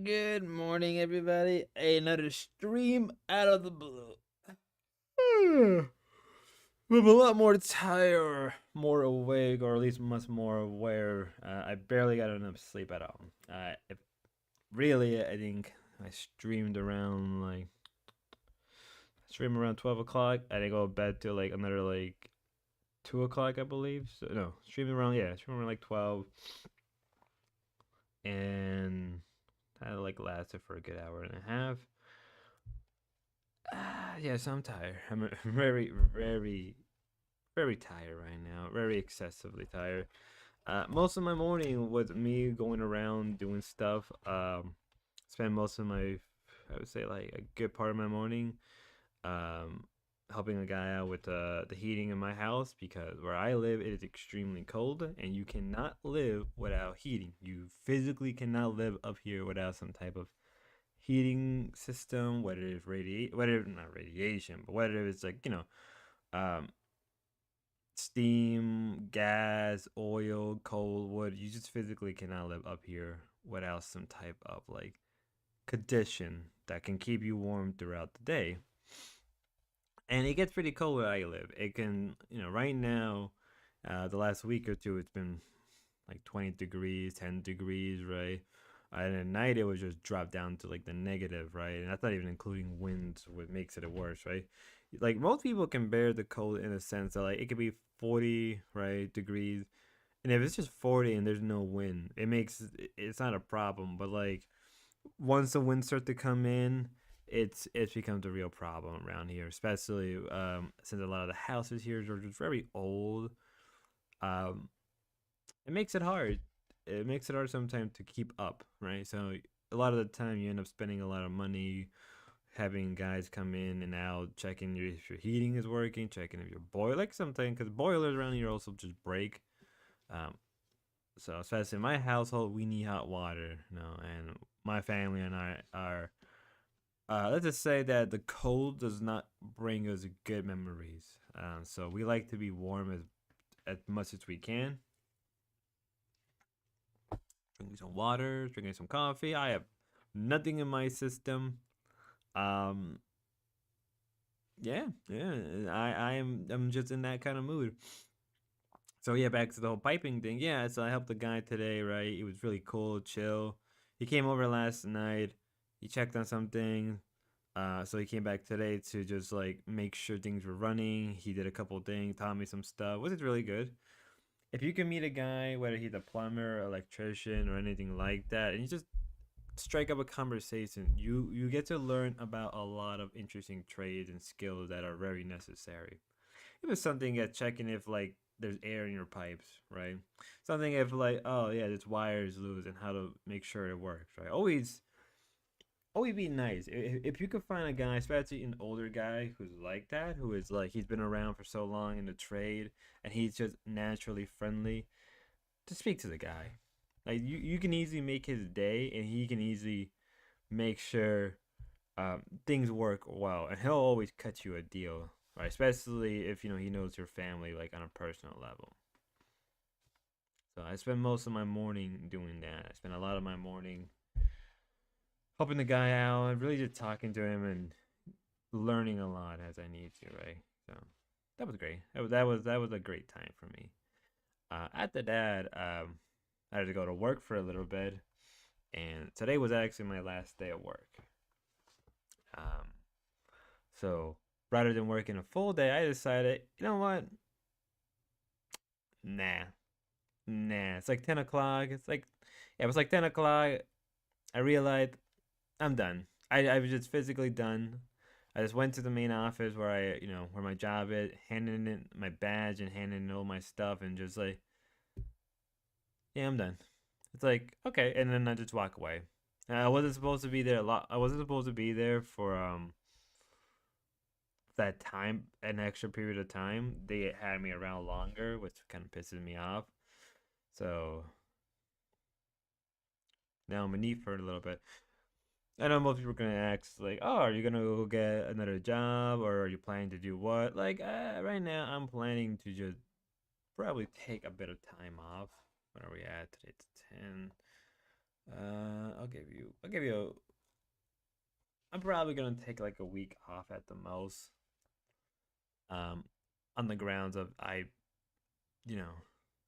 Good morning, everybody. Another stream out of the blue. Hmm. I'm a lot more tired, more awake, or at least much more aware. I barely got enough sleep at all. If really, I think I stream around 12 o'clock. I didn't go to bed till like another like 2 o'clock, I believe. So no, streaming around like 12, and that like lasted for a good hour and a half. Yes, I'm tired. I'm very, very, very tired right now. Very excessively tired. Most of my morning was me going around doing stuff. Spend most of I would say like a good part of my morning, um, helping a guy out with the heating in my house because where I live it is extremely cold and you cannot live without heating. You physically cannot live up here without some type of heating system, whether it's whether not radiation, but whether it's like um, steam, gas, oil, coal, wood. You just physically cannot live up here without some type of like condition that can keep you warm throughout the day. And it gets pretty cold where I live. It can, right now, the last week or two, it's been like 20 degrees, 10 degrees, right? And at night, it would just drop down to like the negative, right? And that's not even including winds, what makes it worse, right? Like most people can bear the cold in a sense that like it could be 40, right, degrees. And if it's just 40 and there's no wind, it's not a problem. But like once the winds start to come in, it's becomes a real problem around here, especially since a lot of the houses here are just very old. Um, it makes it hard. It makes it hard sometimes to keep up, right? So a lot of the time you end up spending a lot of money having guys come in and out, checking if your heating is working, checking if your boiler, like something, because boilers around here also just break. Um, so especially in my household, we need hot water, and my family and I are. Let's just say that the cold does not bring us good memories. So we like to be warm as much as we can, drinking some water, drinking some coffee. I have nothing in my system. Um, yeah, yeah. I'm just in that kind of mood. So yeah, back to the whole piping thing. Yeah, so I helped the guy today, right? It was really cool, chill. He came over last night. He checked on something. So he came back today to just like make sure things were running. He did a couple things, taught me some stuff. Was it really good? If you can meet a guy, whether he's a plumber, electrician, or anything like that, and you just strike up a conversation, you get to learn about a lot of interesting trades and skills that are very necessary. Even something at checking if like there's air in your pipes, right? Something if like, oh yeah, this wire is loose and how to make sure it works, right? Always be nice. If you could find a guy, especially an older guy who's like that, who is like he's been around for so long in the trade and he's just naturally friendly, to speak to the guy. Like you can easily make his day and he can easily make sure things work well and he'll always cut you a deal, right? Especially if he knows your family like on a personal level. So I spend most of my morning doing that. I spend a lot of my morning helping the guy out and really just talking to him and learning a lot as I need to, right? So that was great. That was a great time for me. After that, I had to go to work for a little bit, and today was actually my last day of work. Um, so rather than working a full day, I decided, you know what? Nah, nah. It's like 10 o'clock. Yeah, it was like 10 o'clock. I realized I'm done. I was just physically done. I just went to the main office where where my job is, handing in my badge and handing in all my stuff, and just like, yeah, I'm done. It's like, okay, and then I just walk away. I wasn't supposed to be there a lot. I wasn't supposed to be there for that time, an extra period of time. They had me around longer, which kind of pisses me off. So now I'm a neat for a little bit. I know most people are gonna ask like, "Oh, are you gonna go get another job, or are you planning to do what?" Like, right now, I'm planning to just probably take a bit of time off. When are we at today? It's 10. I'll I'll give you. I'm probably gonna take like a week off at the most. Um, on the grounds of you know,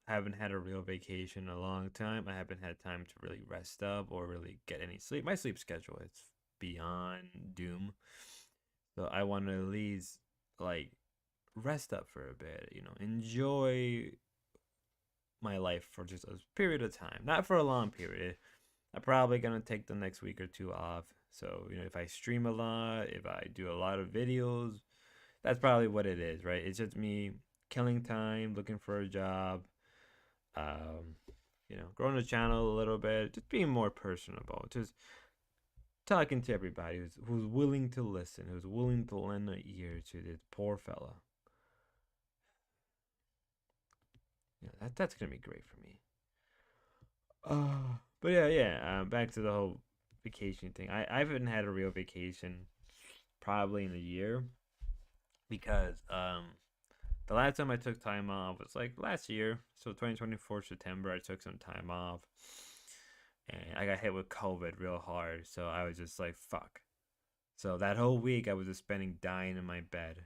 haven't had a real vacation in a long time. I haven't had time to really rest up or really get any sleep. My sleep schedule is beyond doom. So I want to at least like rest up for a bit, enjoy my life for just a period of time, not for a long period. I'm probably gonna take the next week or two off. So, if I stream a lot, if I do a lot of videos, that's probably what it is, right? It's just me killing time, looking for a job, um, growing the channel a little bit, just being more personable, just talking to everybody who's willing to listen, who's willing to lend an ear to this poor fella. That's gonna be great for me. But yeah. Back to the whole vacation thing. I haven't had a real vacation probably in a year because the last time I took time off was like last year. So 2024 September, I took some time off, and I got hit with COVID real hard. So I was just like, fuck. So that whole week, I was just spending dying in my bed.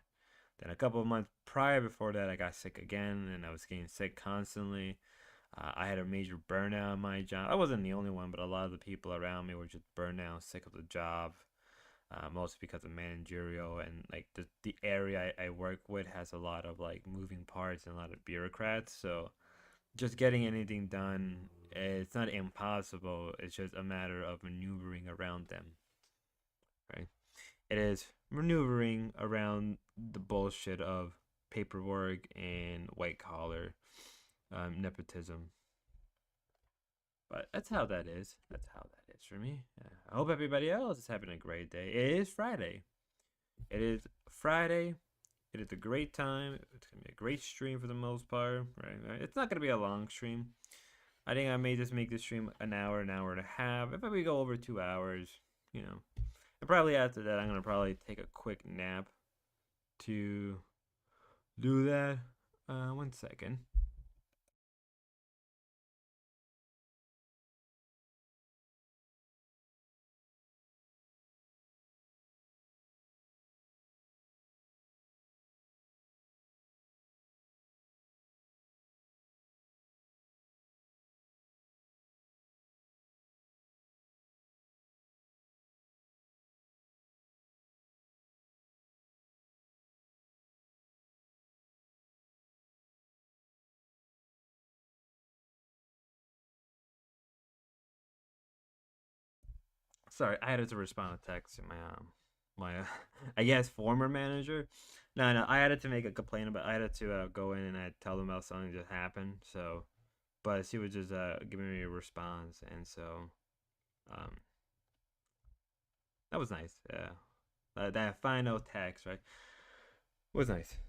Then a couple of months prior before that, I got sick again, and I was getting sick constantly. I had a major burnout on my job. I wasn't the only one, but a lot of the people around me were just burned out, sick of the job, mostly because of managerial and like the area I work with has a lot of like moving parts and a lot of bureaucrats. So just getting anything done, it's not impossible. It's just a matter of maneuvering around them, right? It is maneuvering around the bullshit of paperwork and white collar nepotism. But that's how that is. That's how that is for me. I hope everybody else is having a great day. It is Friday. It is Friday. It is a great time. It's gonna be a great stream for the most part. Right? It's not gonna be a long stream. I think I may just make this stream an hour and a half. If we go over 2 hours, and probably after that, I'm gonna probably take a quick nap to do that. 1 second. Sorry, I had to respond to text to my I guess former manager. No, I had to make a complaint about. I had to go in and I tell them about something that happened. So, but she was just giving me a response, and so um that was nice. Yeah, that final text right was nice.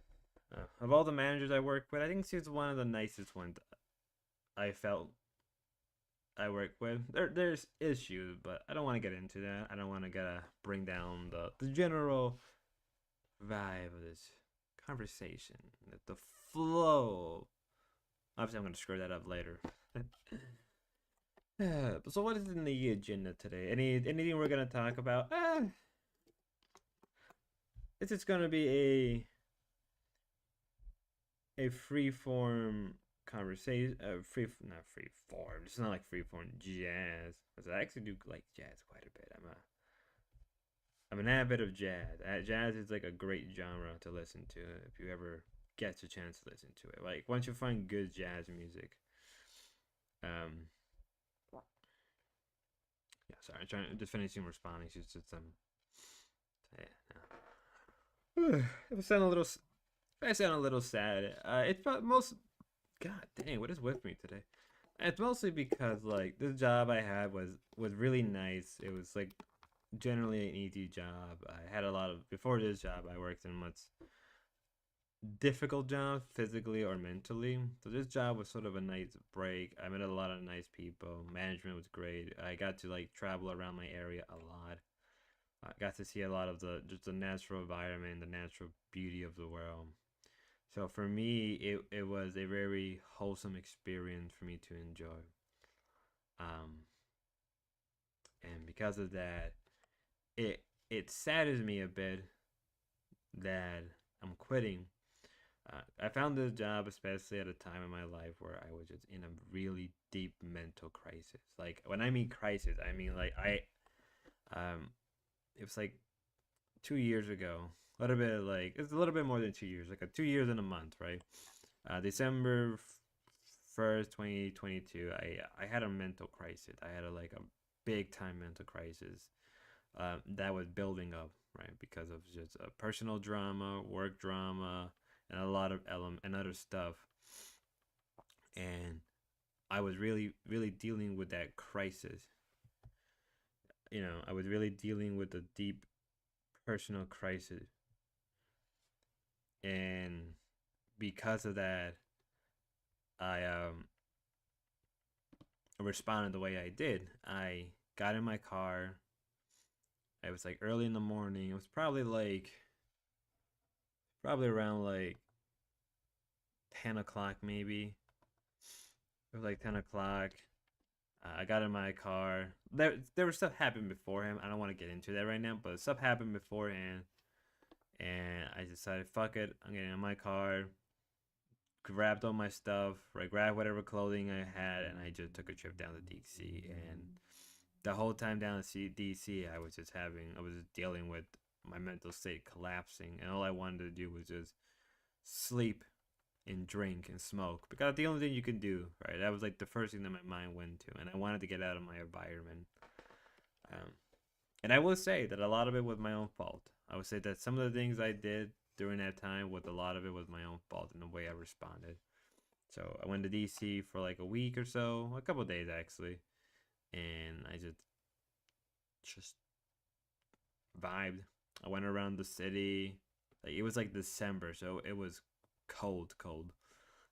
Of all the managers I worked with, I think she's one of the nicest ones I felt I work with. There's issues, but I don't want to get into that. I don't want to bring down the general vibe of this conversation, the flow. Obviously, I'm going to screw that up later. So, what is in the agenda today? Anything we're going to talk about? This is going to be a free form conversation. Not free form. It's not like free form jazz. Because I actually do like jazz quite a bit. I'm an avid of jazz. Jazz is like a great genre to listen to if you ever get a chance to listen to it. Like once you find good jazz music. Yeah, sorry, I'm trying to just finishing responding. She's just yeah. If I sound a little, if I sound a little sad, it's most. God dang, what is with me today? It's mostly because like this job I had was really nice. It was like generally an easy job. I had a lot of before this job. I worked in much difficult jobs, physically or mentally. So this job was sort of a nice break. I met a lot of nice people. Management was great. I got to like travel around my area a lot. I got to see a lot of the natural environment, the natural beauty of the world. So for me, it was a very wholesome experience for me to enjoy. Um, because of that, it saddens me a bit that I'm quitting. I found this job especially at a time in my life where I was just in a really deep mental crisis. Like when I mean crisis, I mean like um, it was like 2 years ago. A little bit like it's a little bit more than 2 years, like 2 years and a month, right? December 1st, 2022. I had a mental crisis. I had a big time mental crisis that was building up, right? Because of just personal drama, work drama, and a lot of and other stuff. And I was really, really dealing with that crisis. I was really dealing with a deep personal crisis. And because of that, I responded the way I did. I got in my car. It was like early in the morning. It was probably around like 10 o'clock maybe. It was like 10 o'clock. I got in my car. There was stuff happened beforehand. I don't want to get into that right now, but stuff happened beforehand, and I decided, fuck it, I'm getting in my car, grabbed all my stuff, right, grabbed whatever clothing I had, and I just took a trip down to DC. And the whole time down to DC, I was just dealing with my mental state collapsing, and all I wanted to do was just sleep and drink and smoke because the only thing you can do, right? That was like the first thing that my mind went to, and I wanted to get out of my environment. Um, and I will say that a lot of it was my own fault. I would say that some of the things I did during that time, with a lot of it was my own fault in the way I responded. So I went to DC for like a week or so, a couple of days actually, and I just vibed. I went around the city. Like it was like December, so it was cold, cold.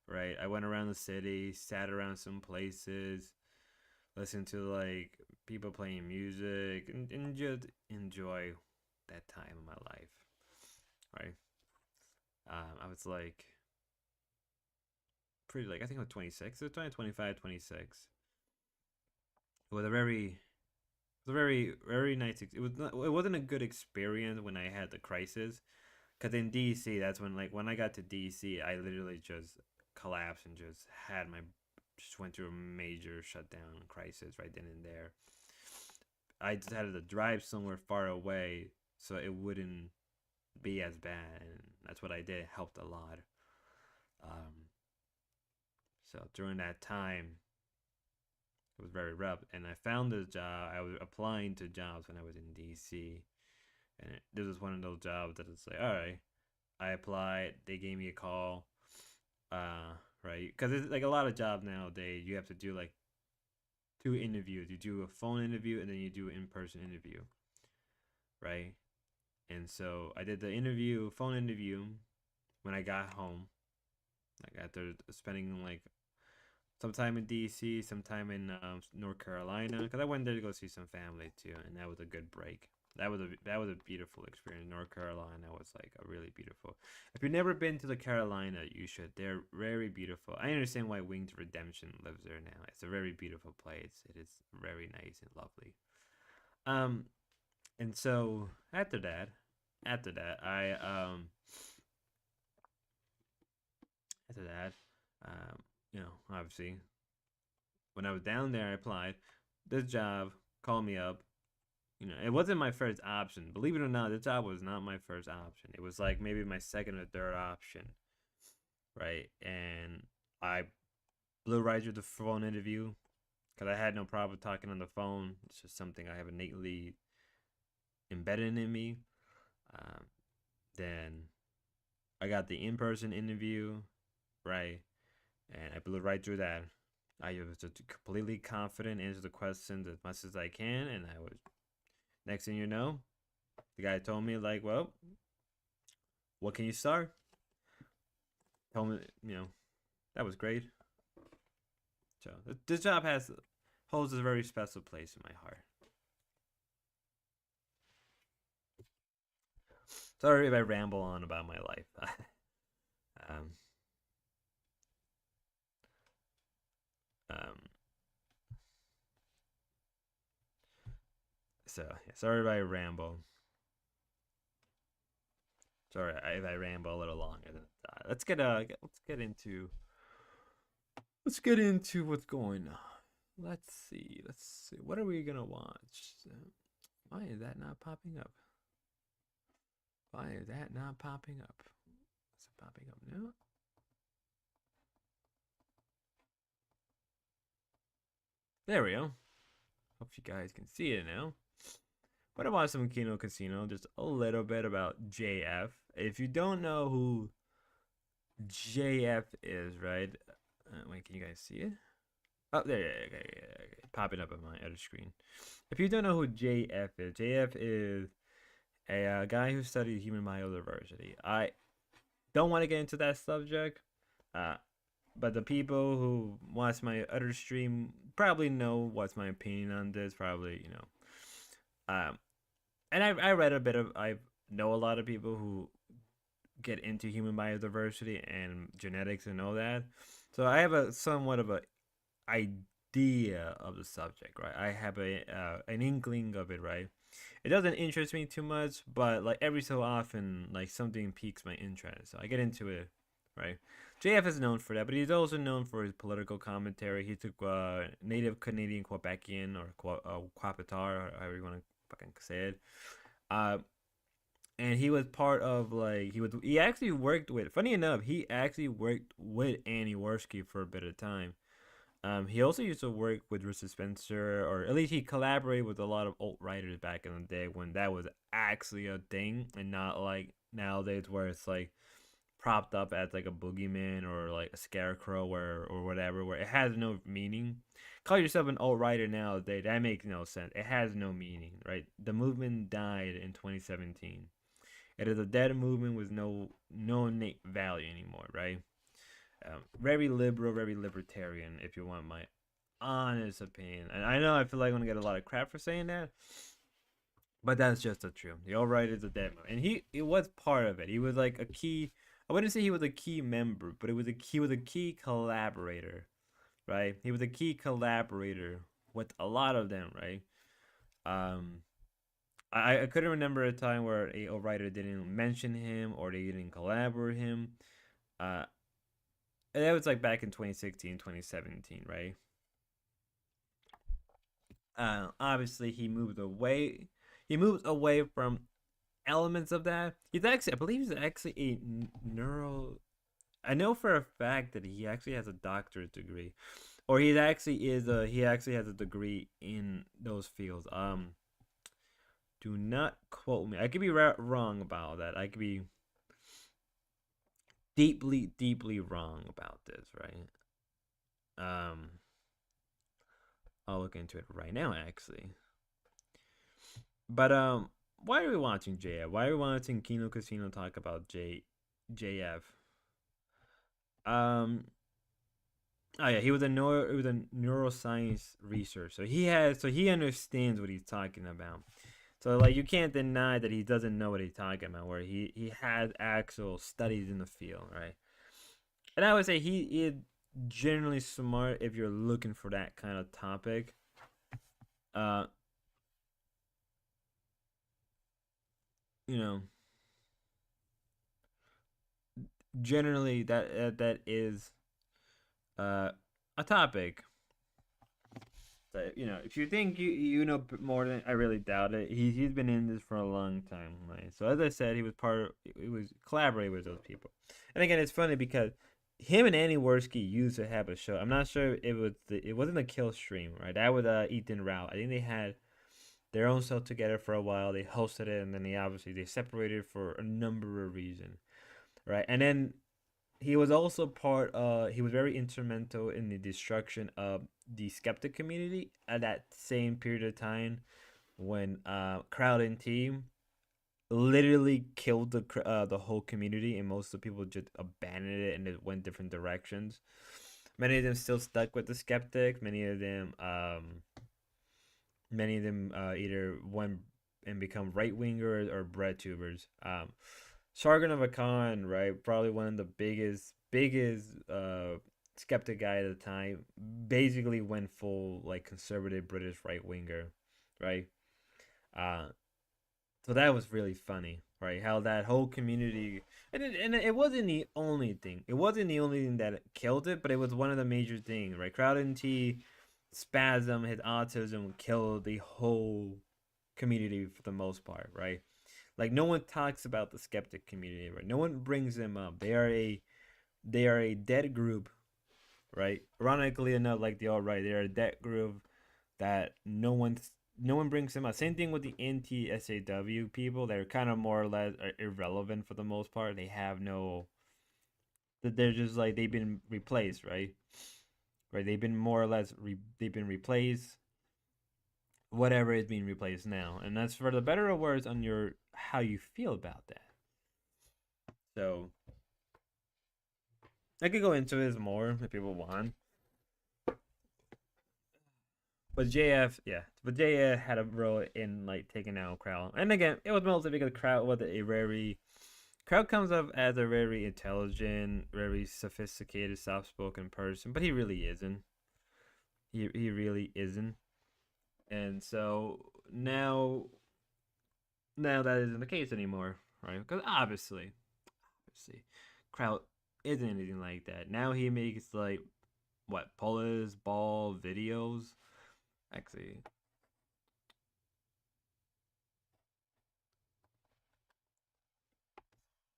Right? I went around the city, sat around some places, listened to like people playing music, and just enjoy that time of my life. Right? I was like pretty like I think I was 26. It was 20, 25, 26. It was a very nice. It wasn't a good experience when I had the crisis. Cause in DC, that's when I got to DC, I literally just collapsed and just went through a major shutdown crisis right then and there. I just had to drive somewhere far away so it wouldn't be as bad, and that's what I did. It helped a lot. Um, so during that time, it was very rough, and I found this job. I was applying to jobs when I was in DC, and this was one of those jobs that it's like, all right, I applied. They gave me a call. Right, because it's like a lot of jobs nowadays. You have to do like two interviews. You do a phone interview and then you do an in-person interview, right? And so I did the phone interview, when I got home, like after spending like some time in DC, some time in North Carolina, because I went there to go see some family too, and that was a good break. That was a beautiful experience. North Carolina was like a really beautiful. If you've never been to the Carolina, you should. They're very beautiful. I understand why Winged Redemption lives there now. It's a very beautiful place. It is very nice and lovely. Um, and so after that, after that, um, obviously, when I was down there, I applied. This job called me up. It wasn't my first option. Believe it or not, this job was not my first option. It was like maybe my second or third option, right? And I blew right through the phone interview because I had no problem talking on the phone. It's just something I have innately embedded in me. Um, then I got the in-person interview, right? And I blew right through that. I was just completely confident, answered the questions as much as I can, and I was. Next thing you know, the guy told me like, well, what can you start? Told me, that was great. So this job holds a very special place in my heart. Sorry if I ramble on about my life. um, um, So sorry if I ramble. Sorry if I ramble a little longer than that. Let's get into what's going on. Let's see. Let's see. What are we gonna watch? Why is that not popping up? Why is that not popping up? Is it popping up now? There we go. Hope you guys can see it now. But I watched some Kino Casino, just a little bit about JF. If you don't know who JF is, right? Wait, can you guys see it? Oh, there, yeah, okay, yeah, okay. Popping up on my other screen. If you don't know who JF is a guy who studied human biodiversity. I don't want to get into that subject, uh, but the people who watch my other stream probably know what's my opinion on this. Probably, and I read a bit of I know a lot of people who get into human biodiversity and genetics and all that. So I have a somewhat of a idea of the subject, right? I have a an inkling of it, right? It doesn't interest me too much, but like every so often, like something piques my interest, so I get into it, right? JF is known for that, but he's also known for his political commentary. He took native Canadian Quebecian or Quapatar, or however you want to fucking say it. Uh, and he was part of like he actually worked with. Funny enough, he actually worked with Annie Worski for a bit of time. He also used to work with Richard Spencer, or at least he collaborated with a lot of alt writers back in the day when that was actually a thing, and not like nowadays where it's like propped up as like a boogeyman or like a scarecrow or whatever, where it has no meaning. Call yourself an alt writer nowadays, that makes no sense. It has no meaning, right? The movement died in 2017. It is a dead movement with no innate value anymore, right? Very liberal, very libertarian, if you want my honest opinion. And I know I feel like I'm gonna get a lot of crap for saying that, but that's just the truth. The alt right is a dead man, and he was part of it. He was like a key. I wouldn't say he was a key member, but he was a key collaborator, right? He was a key collaborator with a lot of them, right? Um, I couldn't remember a time where a writer didn't mention him or they didn't collaborate him. Uh, and that was like back in 2016, 2017, right? Obviously, he moved away. He moved away from elements of that. He's actually, I believe, he's actually a neuro. I know for a fact that he actually has a doctorate degree, or he actually is a. He actually has a degree in those fields. Do not quote me. I could be wrong about that. I could be deeply, deeply wrong about this, right? Um, I'll look into it right now, actually. But why are we watching JF? Why are we watching Kino Casino talk about JF? Um, oh yeah, he was a neuroscience researcher. So he understands what he's talking about. So like you can't deny that he doesn't know what he's talking about. Where he has actual studies in the field, right? And I would say he is generally smart if you're looking for that kind of topic. Uh, you know, generally that is uh a topic. So, if you think you know more than, I really doubt it. He's been in this for a long time, right? So as I said, he was collaborating with those people. And again, it's funny because him and Annie Worski used to have a show. I'm not sure it wasn't a Kill Stream, right? That was Ethan Rao. I think they had their own show together for a while. They hosted it, and then they separated for a number of reasons, right? And then he was also he was very instrumental in the destruction of the skeptic community at that same period of time when Crowd and Team literally killed the whole community, and most of the people just abandoned it and it went different directions. Many of them still stuck with the skeptics. Many of them either went and become right wingers or bread tubers. Sargon of Akkad, right? Probably one of the biggest skeptic guy at the time. Basically went full like conservative British right winger, right? Uh, so that was really funny, right? How that whole community, and it wasn't the only thing. It wasn't the only thing that killed it, but it was one of the major things, right? Crowd and T, spasm, his autism killed the whole community for the most part, right? Like no one talks about the skeptic community, right? No one brings them up. They are a dead group, right? Ironically enough, like the all right, they're a dead group that no one brings them up. Same thing with the anti SAW people. They're kind of more or less irrelevant for the most part. They have no. They're just like they've been replaced, right? Right. They've been more or less. They've been replaced. Whatever is being replaced now, and that's for the better or worse on your how you feel about that. So I could go into this more if people want. But JF, yeah, but JF had a role in like taking out Crowd, and again, it was mostly because Crowd was a very Crowd comes up as a very intelligent, very sophisticated, soft-spoken person, but he really isn't. He really isn't, and so now that isn't the case anymore, right? Because obviously, Crowd isn't anything like that. Now he makes like what Polish ball videos. Actually,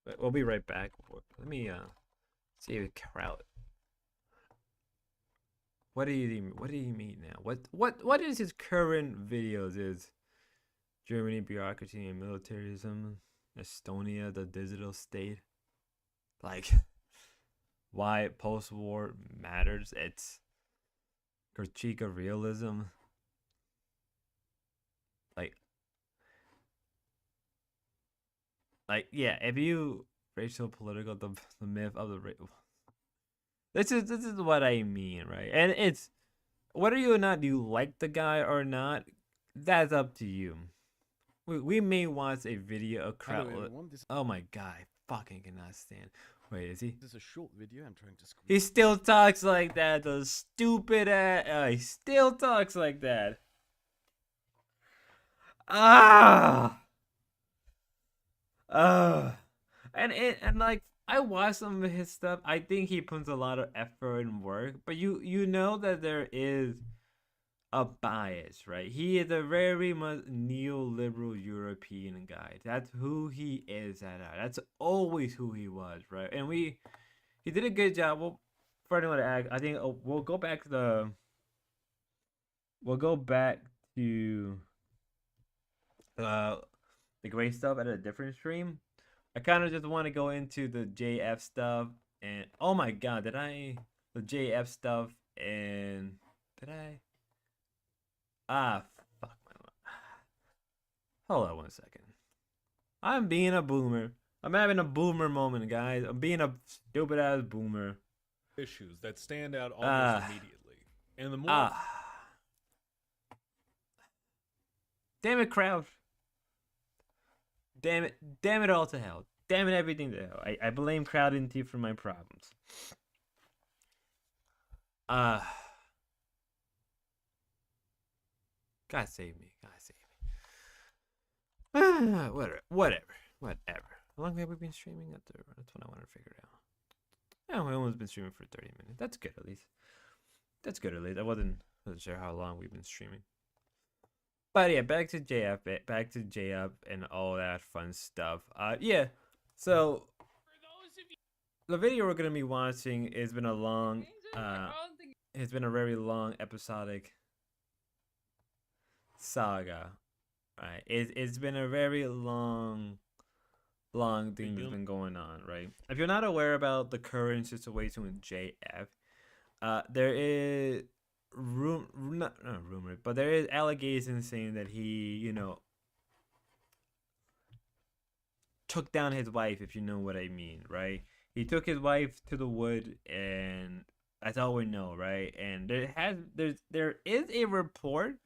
but we'll be right back. Let me see if Crowd. What do you mean now? What is his current videos? Is Germany bureaucracy and militarism, Estonia the digital state, like why post-war matters? It's critique of realism, like yeah. If you racial political the myth of the this is what I mean, right? And it's whether you or not you like the guy or not, that's up to you. We may watch a video of Crowd. Oh my god, I fucking cannot stand. Wait, is he? This is a short video. I'm trying to squeeze. He still talks like that. The stupid ass. He still talks like that. Ah. And like I watch some of his stuff. I think he puts a lot of effort and work, but you know that there is a bias, right? He is a very much neoliberal European guy. That's who he is at heart. That's always who he was, right? And he did a good job. Well, for anyone to act, I think we'll go back to uh the great stuff at a different stream. I kind of just want to go into the JF stuff and oh my god, did I the JF stuff and did I ah fuck my hold on one second. I'm being a boomer. I'm having a boomer moment, guys. I'm being a stupid ass boomer. Issues that stand out almost immediately. And the more damn it, Crowd. Damn it all to hell. Damn it everything to hell. I blame Crowd and T for my problems. God save me. God save me. Whatever. How long have we been streaming? That's what I want to figure out. Yeah, we almost been streaming for 30 minutes. That's good at least. I wasn't sure how long we've been streaming. But yeah, back to JF and all that fun stuff. Yeah. So the video we're gonna be watching has been it's been a very long episodic saga. Right. It's been a very long thing that's been going on, right? If you're not aware about the current situation with JF, there is not rumor, but there is allegations saying that he, took down his wife, if you know what I mean, right? He took his wife to the wood, and that's all we know, right? And there is a report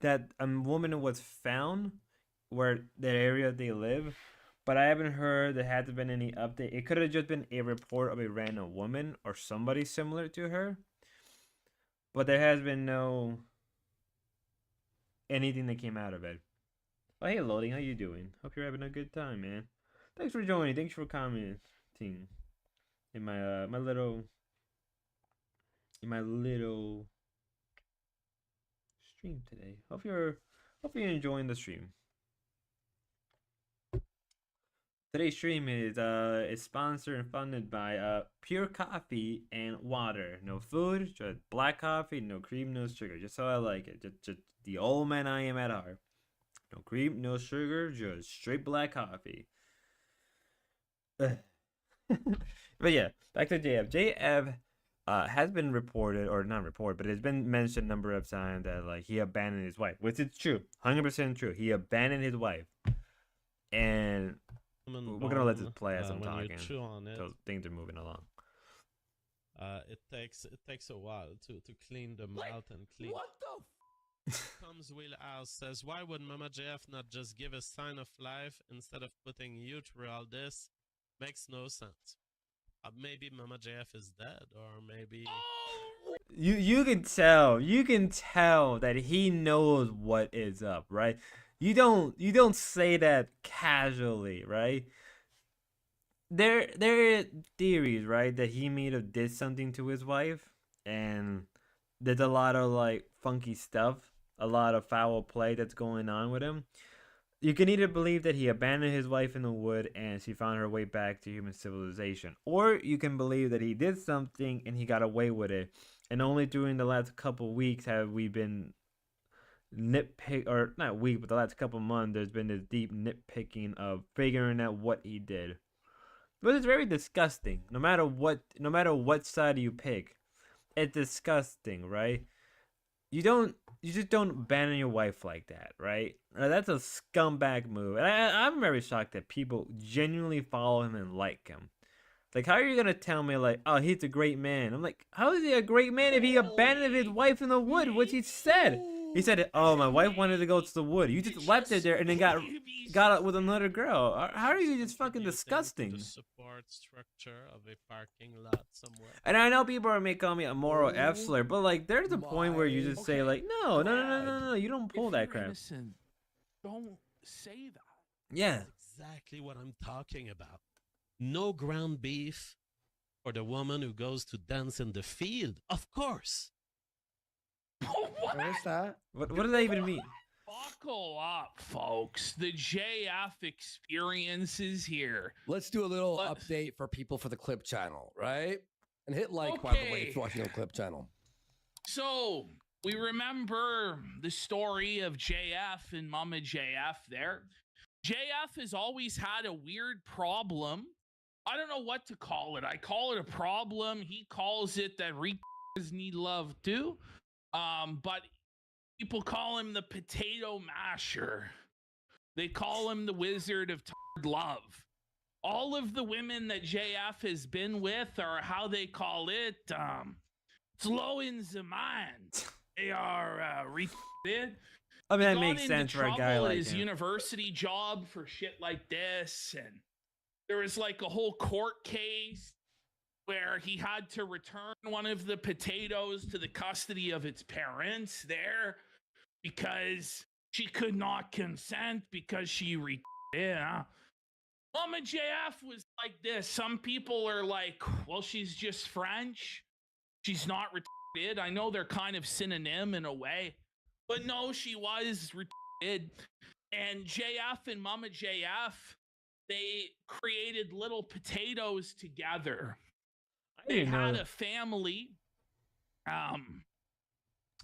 that a woman was found where the area they live, but I haven't heard there hasn't been any update. It could have just been a report of a random woman or somebody similar to her, but there has been no anything that came out of it. Oh, hey, Loading, how you doing? Hope you're having a good time, man. Thanks for joining. Thanks for commenting in my little stream today. Hope you're enjoying the stream. Today's stream is sponsored and funded by Pure Coffee and Water. No food, just black coffee, no cream, no sugar. Just how I like it. Just the old man I am at heart. No cream, no sugar, just straight black coffee. But yeah, back to JF. JF has been reported, or not reported, but it's been mentioned a number of times that like he abandoned his wife, which is true, 100% true. He abandoned his wife, and we're gonna let this play as I'm talking. So things are moving along. It takes a while to clean them out and clean. What the? Comes Will House says, why would Mama JF not just give a sign of life instead of putting you through all this? Makes no sense. Maybe Mama JF is dead, or maybe. You can tell that he knows what is up, right? You don't say that casually, right? There are theories, right, that he may have did something to his wife, and there's a lot of like funky stuff, a lot of foul play that's going on with him. You can either believe that he abandoned his wife in the wood and she found her way back to human civilization, or you can believe that he did something and he got away with it, and only during the last couple weeks have we been or not week, but the last couple months, there's been this deep nitpicking of figuring out what he did. But it's very disgusting. No matter what side you pick, it's disgusting, right? You just don't abandon your wife like that, right? That's a scumbag move. And I'm very shocked that people genuinely follow him and like him. Like, how are you gonna tell me like, oh, he's a great man? I'm like, how is he a great man if he abandoned his wife in the wood? What he said? He said, "Oh, my wife wanted to go to the wood. You just left it there and then got out with another girl. How are you just fucking disgusting?" The support structure of a parking lot somewhere. And I know people may call me a moral F slur, but like, there's a point where you just say like, no, you don't pull that crap. Innocent, don't say that. Yeah, That's exactly what I'm talking about. No ground beef for the woman who goes to dance in the field, of course. What is that? what does that even mean? Buckle up, folks. The JF experience is here. Let's do a little update for people for the clip channel, right? And hit like, by the way, if you're watching the clip channel. So, we remember the story of JF and Mama JF there. JF has always had a weird problem. I don't know what to call it. I call it a problem. He calls it that re***s need love too. But people call him the potato masher. They call him the wizard of love. All of the women that JF has been with are how they call it, slow in the mind. They are retarded. I mean, that makes sense for a guy like his him. University job for shit like this, and there was like a whole court case where he had to return one of the potatoes to the custody of its parents there because she could not consent because she Mama JF was like this. Some people are like, well, she's just French. She's not retarded. I know they're kind of synonym in a way, but no, she was retarded. And JF and Mama JF, they created little potatoes together. They had a family.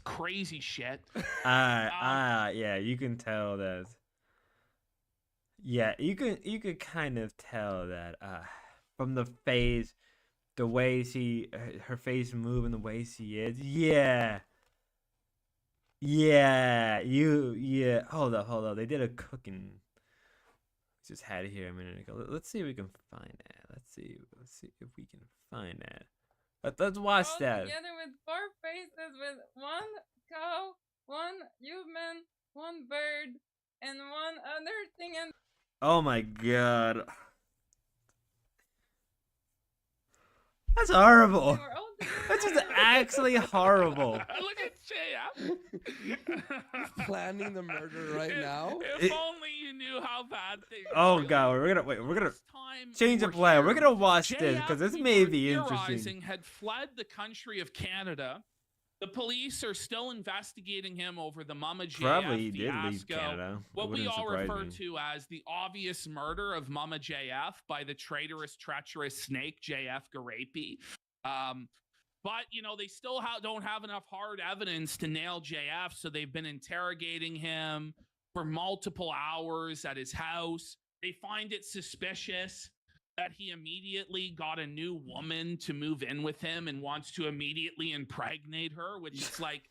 Crazy shit. Yeah, you can tell that. Yeah, you could kind of tell that from the face, the way her face moving, the way she is. Yeah. Hold up. They did a cooking. Just had it here a minute ago. Let's see if we can find that. Let's see if we can find that. Let's watch that. Together with 4 faces with 1 cow, 1 human, 1 bird, and 1 other thing. And oh my god. That's horrible. That's just actually horrible. Look at Jay. Planning the murder right now. If only you how bad things Oh really god, are. we're gonna Last time change we the were plan. We're here, gonna watch this JF, because this we may were be theorizing, interesting. had fled the country of Canada. The police are still investigating him over the Mama JF Probably he did leave fiasco. Canada. It What we wouldn't all surprise refer me. to as the obvious murder of Mama JF by the traitorous, treacherous snake JF Garapi. But they still don't have enough hard evidence to nail JF, so they've been interrogating him for multiple hours at his house. They find it suspicious that he immediately got a new woman to move in with him and wants to immediately impregnate her, which is like,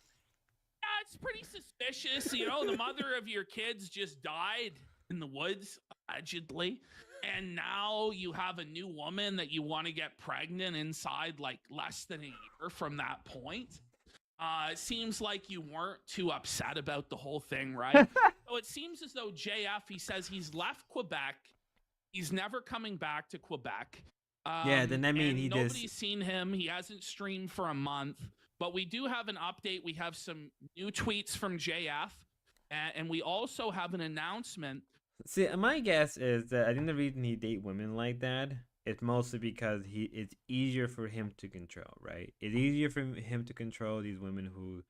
yeah, it's pretty suspicious. The mother of your kids just died in the woods, allegedly. And now you have a new woman that you want to get pregnant inside like less than a year from that point. It seems like you weren't too upset about the whole thing, right? So it seems as though JF, he says he's left Quebec. He's never coming back to Quebec. Yeah, then that means and he nobody's just- seen him. He hasn't streamed for a month. But we do have an update. We have some new tweets from JF. And we also have an announcement. See, my guess is that I think the reason he date women like that is mostly because it's easier for him to control, right? It's easier for him to control these women who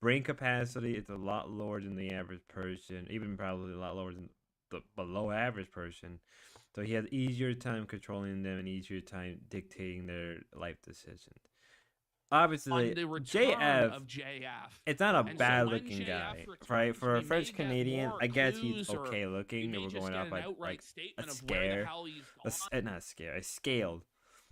brain capacity is a lot lower than the average person, even probably a lot lower than the below average person. So he has easier time controlling them and easier time dictating their life decisions. Obviously, On the return JF, of JF. it's not a And so bad when looking JF guy, returns, right? For we a may French get Canadian, more I guess he's clues, or okay we looking. may If we're just going get off an like outright a statement of where the scare, hell he's gone. not a scare, a scaled.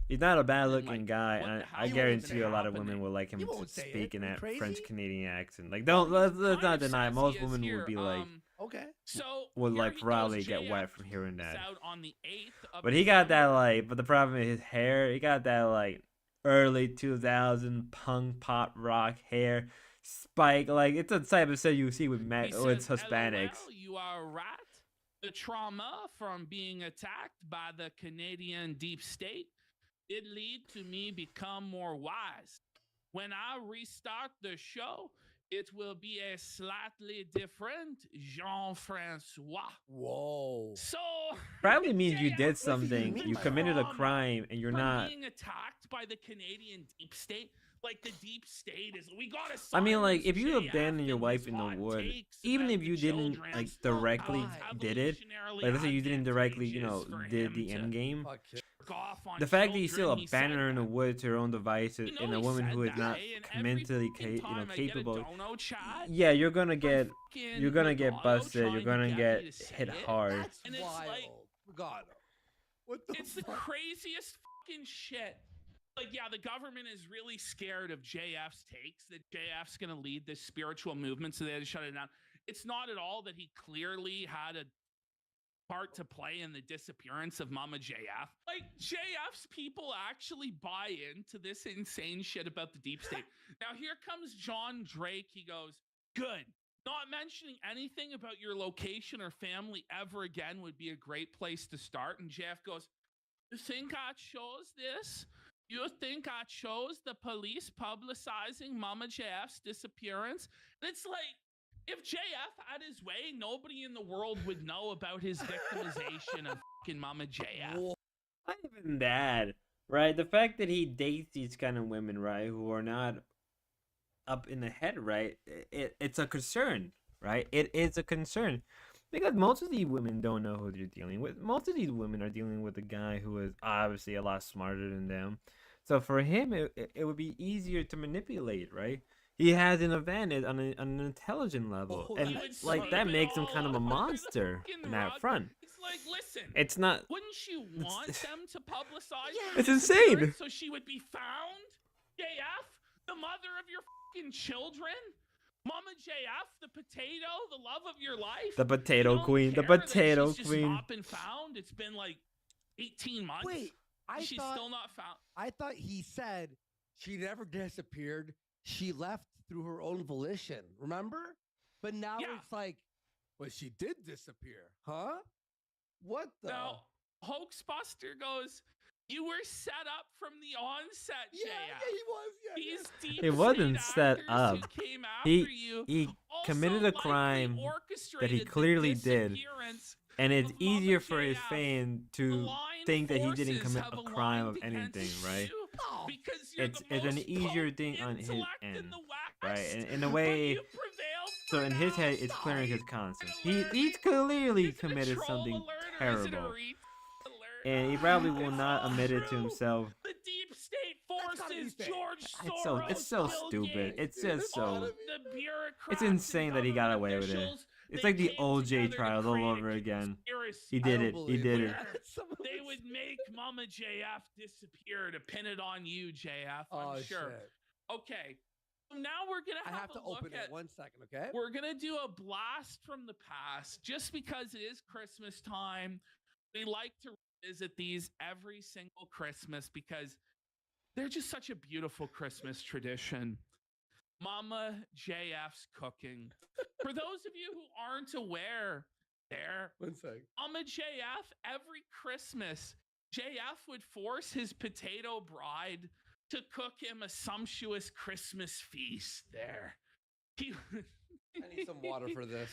He's not a bad looking like, guy, what and the hell I is guarantee you a lot of happening? women will like him You to won't say speak it. in You that crazy? French Canadian accent. Like, Well, let's kind not of deny. says Most he is women here. would be like, Okay. So would here like he goes, probably get JF wet from hearing that. is out on the 8th of But he got that December. but the problem is his hair. He got that early 2000 punk pop rock hair spike. Like it's a type of stuff you see with He with says, Hispanics. LOL, you are right. The trauma from being attacked by the Canadian deep state did lead to me become more wise. When I restart the show, it will be a slightly different Jean-Francois. Whoa. So Probably means you JF, did does he something. mean You by committed a trauma crime, and you're from not. being attacked by the Canadian deep state. Like the deep state is, we gotta. I mean, like, silence if you JF abandon your and wife his in the hot wood, takes even about if the you didn't children, directly how did it, evolutionarily like let's say you didn't directly, advantageous for did him the to end game. Fuck it. jerk off on The fact that you children, still he said abandon her in the that. woods to her own devices, You know and a he woman said who is that, not and every mentally fucking time I capable. get a dono chat, Yeah, you're gonna get fucking you're gonna get Regalo busted. You're trying to gonna get get me to say hit it. hard. That's And it's wild. like- Regado. What the It's the fuck? craziest fucking shit. Like, yeah, the government is really scared of JF's takes, that JF's going to lead this spiritual movement, so they had to shut it down. It's not at all that he clearly had a part to play in the disappearance of Mama JF. Like, JF's people actually buy into this insane shit about the deep state. Now, here comes John Drake. He goes, good. Not mentioning anything about your location or family ever again would be a great place to start. And JF goes, you think I chose this? You think I chose the police publicizing Mama JF's disappearance? And it's like, if JF had his way, nobody in the world would know about his victimization of fucking Mama JF. Not even that, right? The fact that he dates these kind of women, right, who are not up in the head, right? It's a concern, right? It is a concern. Because most of these women don't know who they're dealing with. Most of these women are dealing with a guy who is obviously a lot smarter than them. So for him, it would be easier to manipulate, right? He has an advantage on an intelligent level. Oh, And He would like sweep that it makes him all kind of a up under the monster fucking in that rug. front. It's like, listen, It's not. wouldn't you want them to publicize Yeah. her It's insane. disappearance so she would be found? JF, the mother of your fucking children? Mama JF, the potato, the love of your life? The potato You don't queen. The care that potato she's just queen. not been found? It's been like 18 months. Wait, She's still not found. I thought he said she never disappeared. She left through her own volition. Remember? But now Yeah. it's like, well, she did disappear, huh? What the? Now, Hoaxbuster goes, you were set up from the onset, yeah, JF. he was. Yeah, These deep It wasn't state set actors up. Who came after He you he also committed a likely crime that he orchestrated the clearly did. disappearance And it's of Mama easier for his JF, fan the to line think that he didn't forces commit have a crime of aligned against anything, right? you Oh, because you're It's the an most easier potent thing on his intellect end, in the West, right? And in a but way, you prevailed so for in his now. head, it's clearing his You conscience. alert. He's clearly Is it a committed troll something alert or is it a terrible, retard alert? and he probably will It's not all admit it to true. himself. The deep state That's gotta be forces, fake. George It's Soros, so Bill stupid. Gates, It's just all so. the bureaucrats It's and insane that he got government away with it. officials, It's they like the came OJ together to trials all create a over again. conspiracy. He I did don't it. He believe did it. it. Some of They it's- would make Mama JF disappear to pin it on you, JF. I'm Oh sure. shit! Okay. So now we're gonna I have a to look open at. it 1 second, okay? We're gonna do a blast from the past, just because it is Christmas time. We like to revisit these every single Christmas because they're just such a beautiful Christmas tradition. Mama JF's cooking. For those of you who aren't aware, there, 1 sec. Mama JF, every Christmas, JF would force his potato bride to cook him a sumptuous Christmas feast there. He I need some water for this.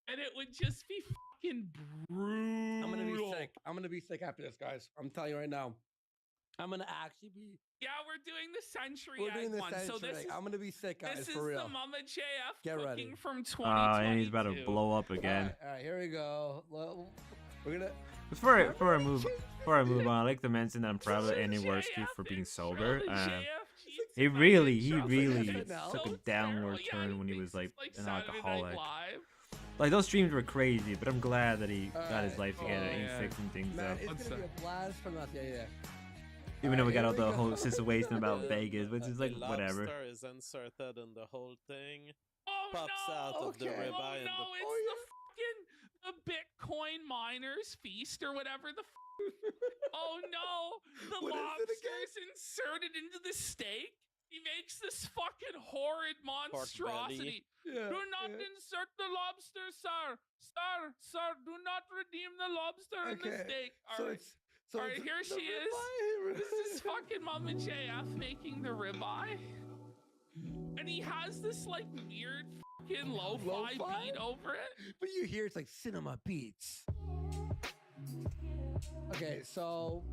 and it would just be fucking brutal. I'm gonna be sick. I'm gonna be sick after this, guys. I'm telling you right now. I'm gonna actually be. Yeah, we're doing the century We're doing egg this one. So this is I'm gonna be sick, guys, this is for real. the Mama JF Get cooking ready. from Oh, 2022. and he's about to blow up again. All right, here we go. We're gonna. Before I move on, I'd like to mention that I'm proud of Andy JF, Worski for being it's sober. Charlie JF, Jesus He Christ, really it's took a so downward terrible. Yeah, turn when he thinks was like it's an Saturday Night alcoholic. Live. Like those streams were crazy, but I'm glad that he got his Alright. life together and yeah. he's fixing things Man, up. it's What's gonna be a blast from us. Yeah. Even though we got Alright, out here the we whole go. situation about The- Vegas, which is like the whatever. lobster is inserted in the whole thing. Oh Pops no! out of the Okay. ribeye Oh and no! the It's the fucking the Bitcoin miners feast or whatever the. Oh no! The What is it again? lobster's inserted into the steak. He makes this fucking horrid monstrosity. Yeah. Do not insert the lobster, sir. Sir, do not redeem the lobster in the Okay, steak. So All right. it's. So All right, it's here the she is. ribeye. This is fucking Mama JF making the ribeye. And he has this like weird fucking lo-fi Lo-fi? beat over it. But you hear it's like cinema beats. Okay, so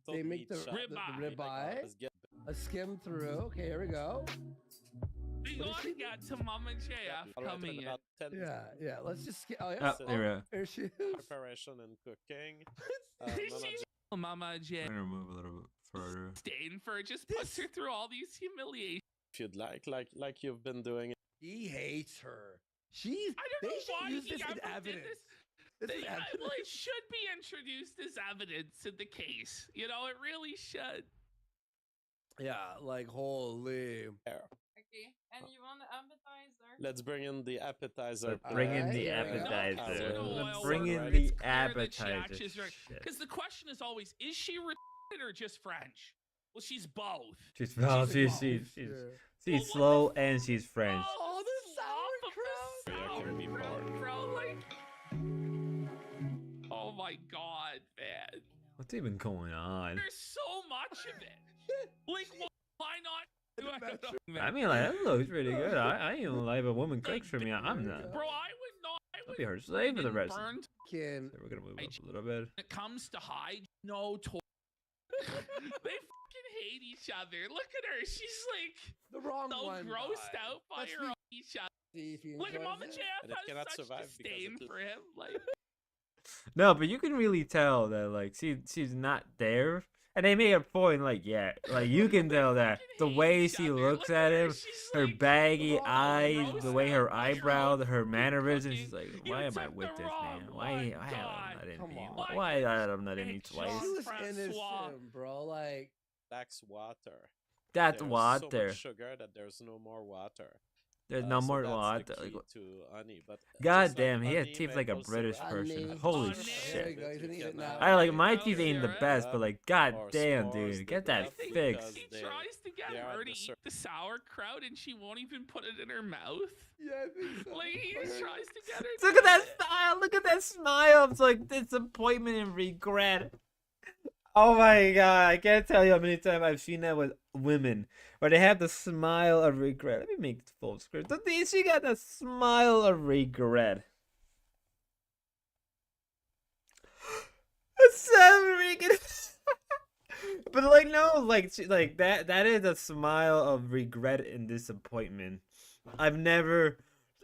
they Don't make eat the shot. Ribeye. ribeye. Let's get A skim through. Okay, here we go. We What is she got to Mama JF alright, coming in in. about 10 Yeah. Let's just skip. Oh yeah. Oh, there we go. There she is. preparation and cooking. She's Mama I'm JF gonna move a little bit further. disdain for just puts her through all these humiliations. if you'd like you've been doing. He hates her. She's. I don't They know should why use he this in ever did evidence. this. This is Well, evidence. it should be introduced as evidence in the case. You know, it really should. Yeah, like holy. Okay, and you want the appetizer? Let's bring in the appetizer. Bring in the Alright, here we go. appetizer. Oil Let's work, bring in right? the It's clear that she appetizer. acts as right. Shit. Because the question is always, is she retarded or just French? Well, she's both. She's She's both. she's Yeah. Well, what slow the and she's French. Oh, the slop of the sauerkraut. Yeah, can be sauerkraut, bro. Like, oh my god, man. What's even going on? There's so much of it. Like, why not? I don't know, I man. mean, like that looks pretty good. I even like if a woman cooks for me. I'm not. Bro, I would not. I'll be her slave for the rest. Burned. Can So we're gonna move I up a little bit. When it comes to hygiene, no toy. They fucking hate each other. Look at her. She's like the wrong so one. grossed guy. out by Let's her own each other. See if he Look at enjoys Mama it. JF And it cannot has such survive because disdain it is- for him. Like, No, but you can really tell that like she's not there. And they make a point like you can tell that the hate way each she other. looks Look at her. him, She's her like, baggy raw, eyes, the way her roast out, eyebrows, her cooking, mannerisms. She's like, You why am I took with the this wrong man? one, Why am God. I not in Come me? on. Why am not in me Hey, twice? Sean She was Francois. innocent, bro. Like That's water. That's There's water. So much sugar that there's no more water. There's no So more that's water. the Like, key to honey, but God just like damn, he has honey, teeth like a maple British syrup, person. Honey. Holy Honey. shit. There you go, he's gonna eat it now. I like my Maple teeth ain't the syrup. best, but like, god Or damn, s'mores, dude, they get do that that He fixed. because they- tries to get they are her at to the eat the sauerkraut and she won't even put it in her mouth. yeah, I think so. Like, he just tries to get her Look to at that do it. style. Look at that smile. It's like disappointment and regret. Oh my god, I can't tell you how many times I've seen that with women where they have the smile of regret. Let me make it full screen. She got the smile of regret. freaking. But like no, like like that is a smile of regret and disappointment. I've never.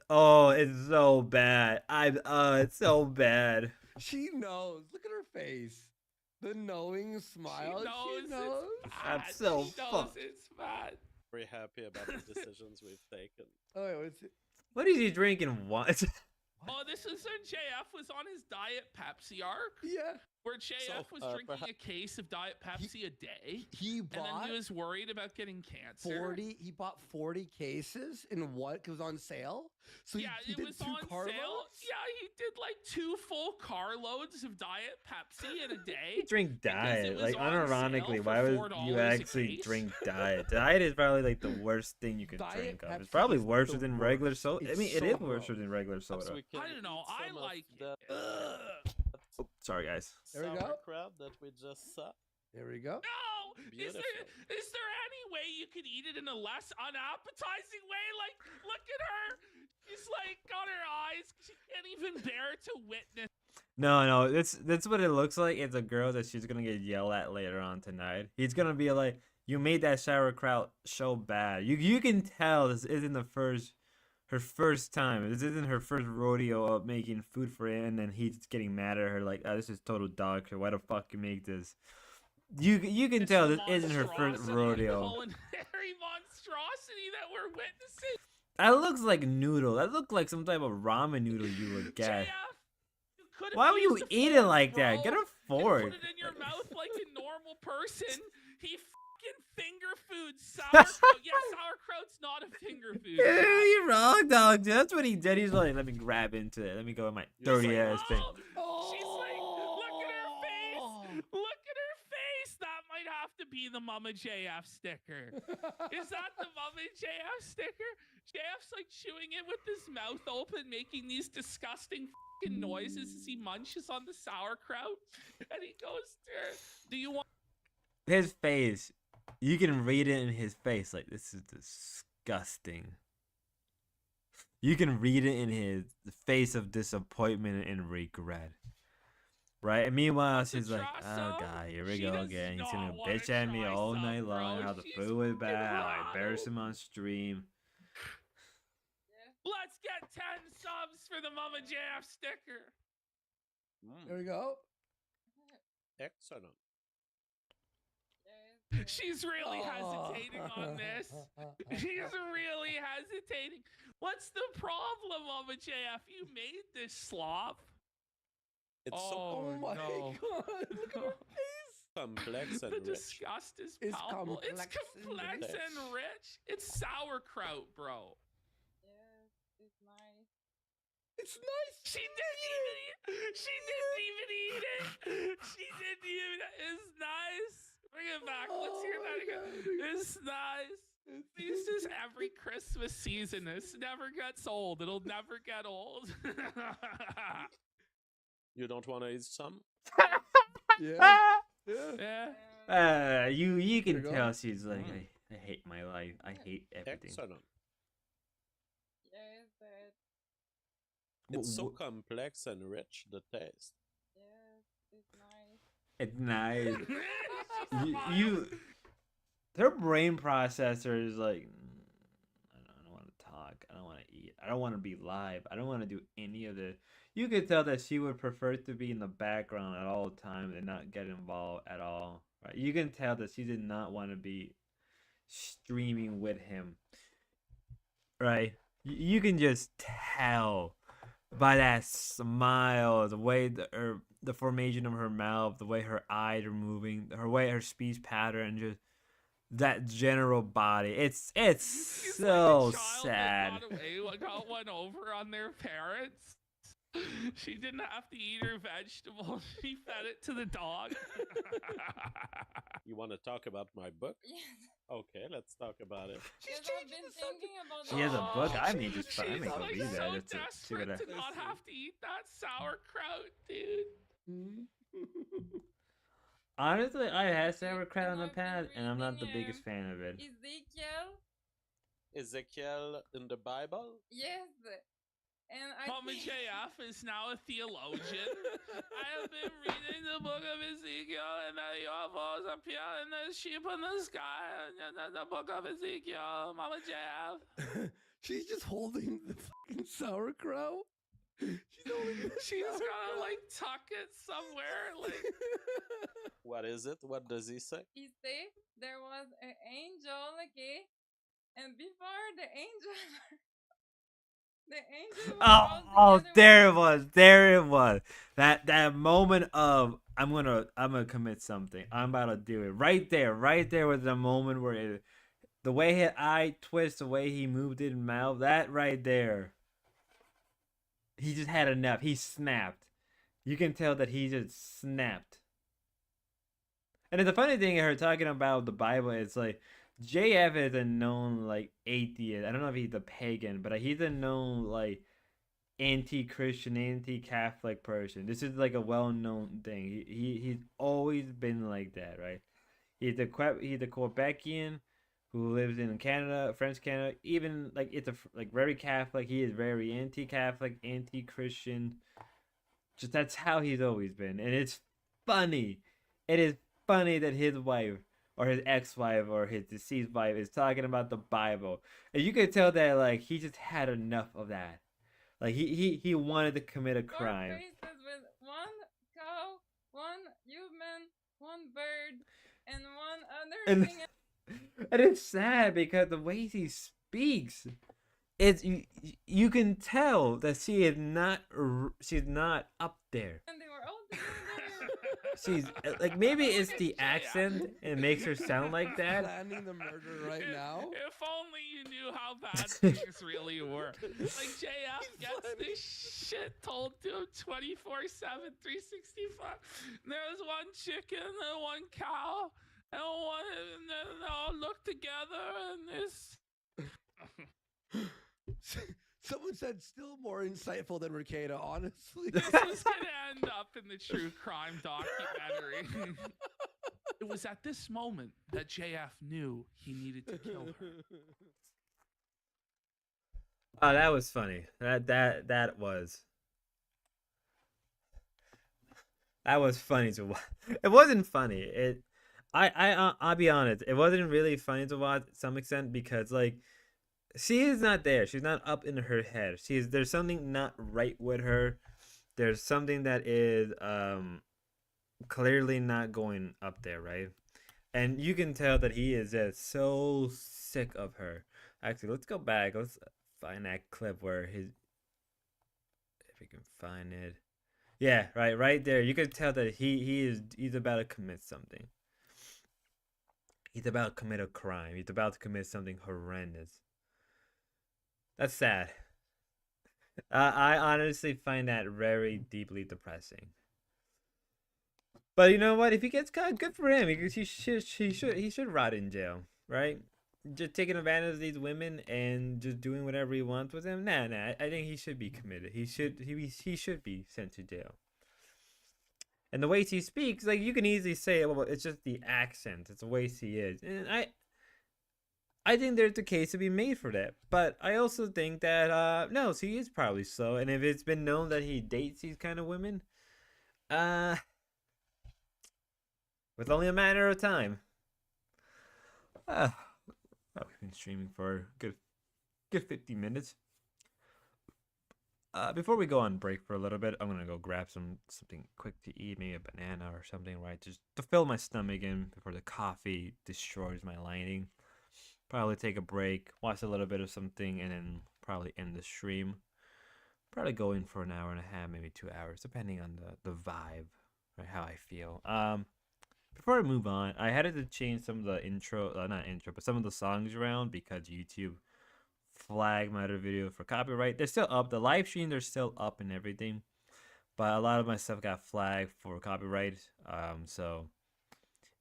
Oh, it's so bad. It's so bad. She knows. Look at her face. The knowing smile. She knows She knows. it's I'm bad. so She knows fucked. it's bad. Very happy about the decisions we've taken. Oh, wait, what's it? What is he drinking? What? Oh, this is when JF was on his Diet Pepsi arc, Yeah. where JF was drinking perhaps- a case of Diet Pepsi a day, He and then bought he was worried about getting cancer. 40. He bought 40 cases in what? 'Cause it was on sale. So Yeah, he it did was 2 on carloads? sale. Yeah, he did like 2 full carloads of Diet Pepsi in a day. You drink Because diet. it was Like on sale unironically, for why would $4 you a actually case. drink diet? Diet is probably like the worst thing you can Diet drink of. It's Pepsi probably is worse the than regular worst. soda. I It's mean, it so is worse gross. than regular Perhaps soda. we can I don't know. eat I some of like that it. Ugh. Oh, sorry, guys. There we go. sauerkraut that we just saw. There we go. No! Beautiful. Is there any way you could eat it in a less unappetizing way? Like, look at her. She's like got her eyes. She can't even bear to witness. No, that's what it looks like. It's a girl that she's gonna get yelled at later on tonight. He's gonna be like, "You made that sauerkraut so bad." You can tell this isn't her first time. This isn't her first rodeo of making food for him, and then he's getting mad at her like, "Oh, this is total dog shit. Why the fuck you make this?" You can It's tell the this isn't her first monstrosity, rodeo. culinary monstrosity that we're witnessing. That looks like noodle. That looks like some type of ramen noodle you would get. JF, you could've Why would you used a eat it fork, like that? bro, Get a and fork. put it in your mouth like a normal person. He fucking finger food sauerkraut. Yeah, sauerkraut's not a finger food. Yeah, Jack. you're wrong, dog. That's what he did. He's like, let me grab into it. Let me go with my You're dirty like, ass thing. She's like, look at her face. Look at her face. That might have to be the Mama JF sticker. Is that the Mama JF sticker? JF's like chewing it with his mouth open, making these disgusting fucking noises as he munches on the sauerkraut. And he goes to her, do you want His face, you can read it in his face. Like, this is disgusting. You can read it in his face of disappointment and regret. Right? And meanwhile, Want to she's like, try oh, some? God, here we She go does again. He's not gonna wanna bitch at me try all some, night long. bro. How the She's food was fucking bad. How I embarrassed rattled. him on stream. Let's get 10 subs for the Mama JF sticker. There we go. Excellent. She's really hesitating on this. She's really hesitating. What's the problem, Mama JF? You made this slop. It's Oh my no. god. Look at her face. so complex and The rich. disgust is It's palpable. It's complex and complex rich. and rich. It's sauerkraut, bro. Yes, it's nice. It's nice. She didn't even eat. She didn't even eat it. She didn't even. It's nice. Bring it back. Let's hear Oh that my again. God. It's nice. This is every Christmas season. This never gets old. It'll never get old. You don't want to eat some? Yeah. Yeah. Yeah. You can you go. tell she's like, Mm. I hate my life. I hate everything. Excellent. Yes, but It's so W- complex and rich, the taste. yes, it's nice. It's nice. She you, smiles. you her brain processor is like, I don't want to talk. I don't want to eat. I don't want to be live. I don't want to do any of this. You could tell that she would prefer to be in the background at all times and not get involved at all. Right? You can tell that she did not want to be streaming with him. Right? You can just tell by that smile, the way the formation of her mouth, the way her eyes are moving, her speech pattern, just that general body. It's She's so like a child sad. that got one over on their parents. She didn't have to eat her vegetables. She fed it to the dog. You want to talk about my book? Yes, Okay, let's talk about it. She's because I've changing been the subject. thinking about She has a that. book. I Oh, may just she's I may go like read so that. Just to see what desperate I, to not have to eat that sauerkraut, dude. honestly, I had sauerkraut in And the I've been past, and I'm not the reading, biggest fan of it. Ezekiel, Ezekiel in the Bible? yes, and I Mama think- JF is now a theologian. I have been reading the book of Ezekiel, and the UFOs appear in the sheep in the sky, and the book of Ezekiel. Mama JF. She's just holding the fucking sauerkraut. She's holding the She's gonna sauerkraut. like tuck it somewhere. Like What is it? What does he say? he said there was an angel, okay, and before the angel, the angel. Oh, there it was. There it was. That moment of I'm gonna commit something. I'm about to do it. Right there was the moment where the way his eye twist, the way he moved his mouth, that right there. He just had enough. He snapped. You can tell that he just snapped. And the funny thing, her talking about the Bible, it's like JF is a known like atheist. I don't know if he's a pagan, but he's a known like anti-Christian, anti-Catholic person. This is like a well-known thing. He's always been like that, right? He's a Quebecian who lives in Canada, French Canada. Even like it's like very Catholic. He is very anti-Catholic, anti-Christian. Just that's how he's always been, and it's funny. It is funny that his wife or his ex-wife or his deceased wife is talking about the Bible, and you can tell that like he just had enough of that. Like he wanted to commit a Four crime. faces with one cow, one human, one bird, and one other And thing. and it's sad because the way he speaks, it's you can tell that she's not up there. And they were all together. She's like maybe it's the accent and it makes her sound like that. Planning the murder right now. If only you knew how bad things really were. Like JF gets this shit told to him 24/7, 365. There's one chicken and one cow, and they all look together, and this. Someone said still more insightful than Ricada, honestly. This is gonna end up in the true crime documentary. It was at this moment that JF knew he needed to kill her. Oh, that was funny. That was funny to watch. It wasn't funny. I'll be honest. It wasn't really funny to watch to some extent because like she is not there. She's not up in her head. There's something not right with her. There's something that is clearly not going up there, right? And you can tell that he is just so sick of her. Actually, let's go back. Let's find that clip where if we can find it. Yeah, right there. You can tell that he's about to commit something. He's about to commit a crime. He's about to commit something horrendous. That's sad. I honestly find that very deeply depressing. But you know what? If he gets caught, good for him. He should rot in jail, right? Just taking advantage of these women and just doing whatever he wants with them. Nah. I think he should be committed. He should be sent to jail. And the way he speaks, like you can easily say, well, it's just the accent. It's the way he is, and I think there's a case to be made for that. But I also think that no, he is probably so. And if it's been known that he dates these kind of women, with only a matter of time. We've been streaming for a good 50 minutes. Before we go on break for a little bit, I'm gonna go grab something quick to eat, maybe a banana or something, right? Just to fill my stomach in before the coffee destroys my lining. Probably take a break, watch a little bit of something, and then probably end the stream. Probably go in for an hour and a half, maybe 2 hours, depending on the vibe, right? How I feel. Before I move on, I had to change some of the not intro, but some of the songs around because YouTube flagged my other video for copyright. They're still up. The live streams are still up and everything, but a lot of my stuff got flagged for copyright. So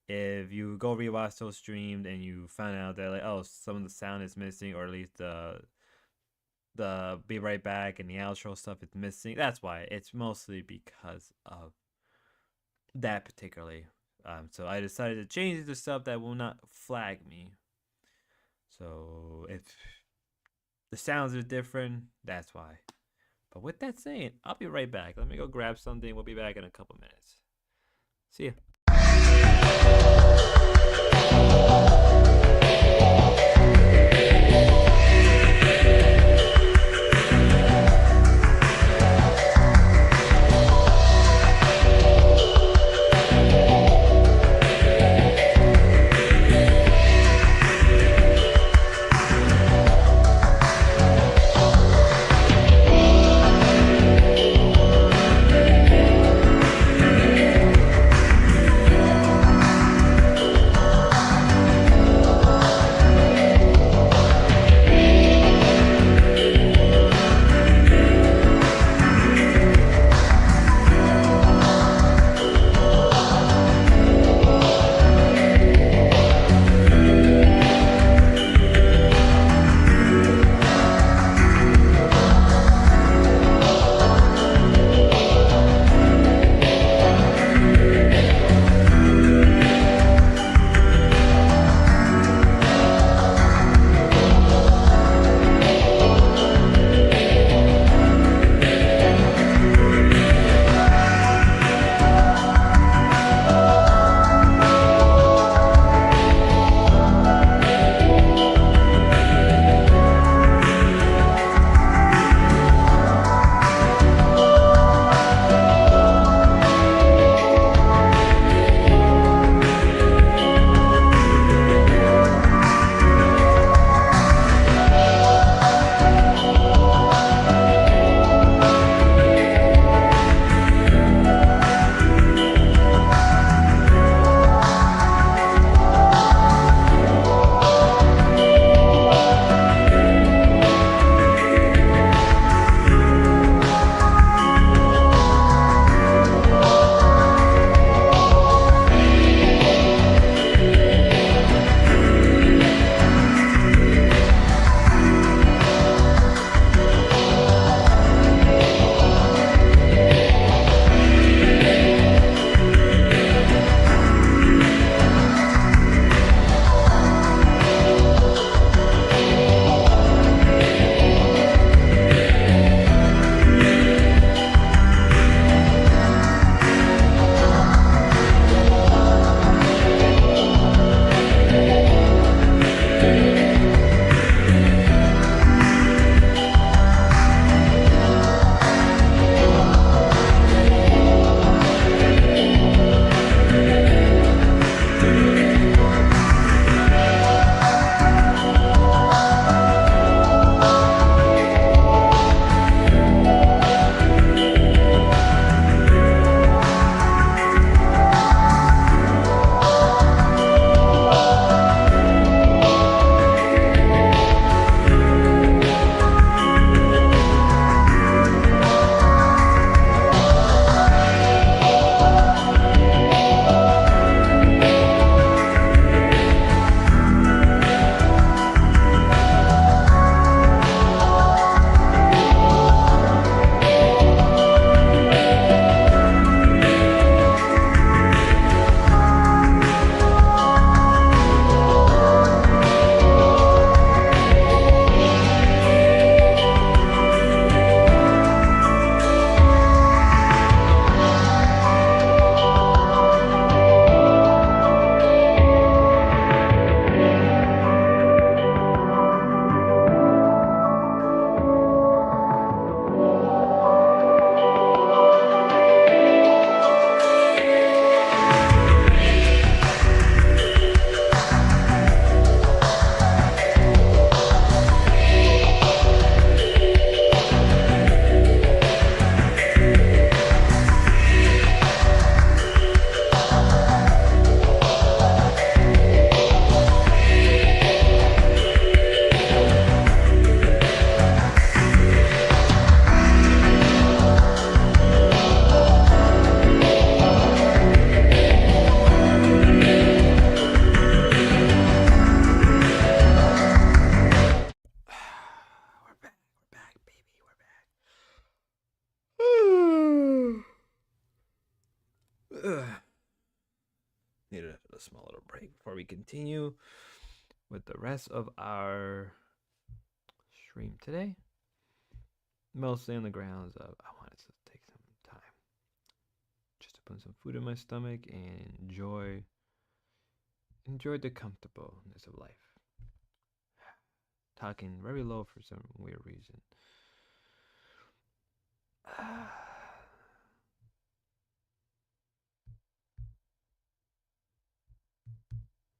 if you go rewatch those streams and you find out that like, oh, some of the sound is missing, or at least the be right back and the outro stuff is missing, that's why. It's mostly because of that particularly. So I decided to change the stuff that will not flag me. So if the sounds are different, that's why. But with that saying, I'll be right back. Let me go grab something. We'll be back in a couple minutes. See ya. Needed a small little break before we continue with the rest of our stream today. mostly on the grounds of I wanted to take some time just to put some food in my stomach and enjoy the comfortableness of life. Talking very low for some weird reason.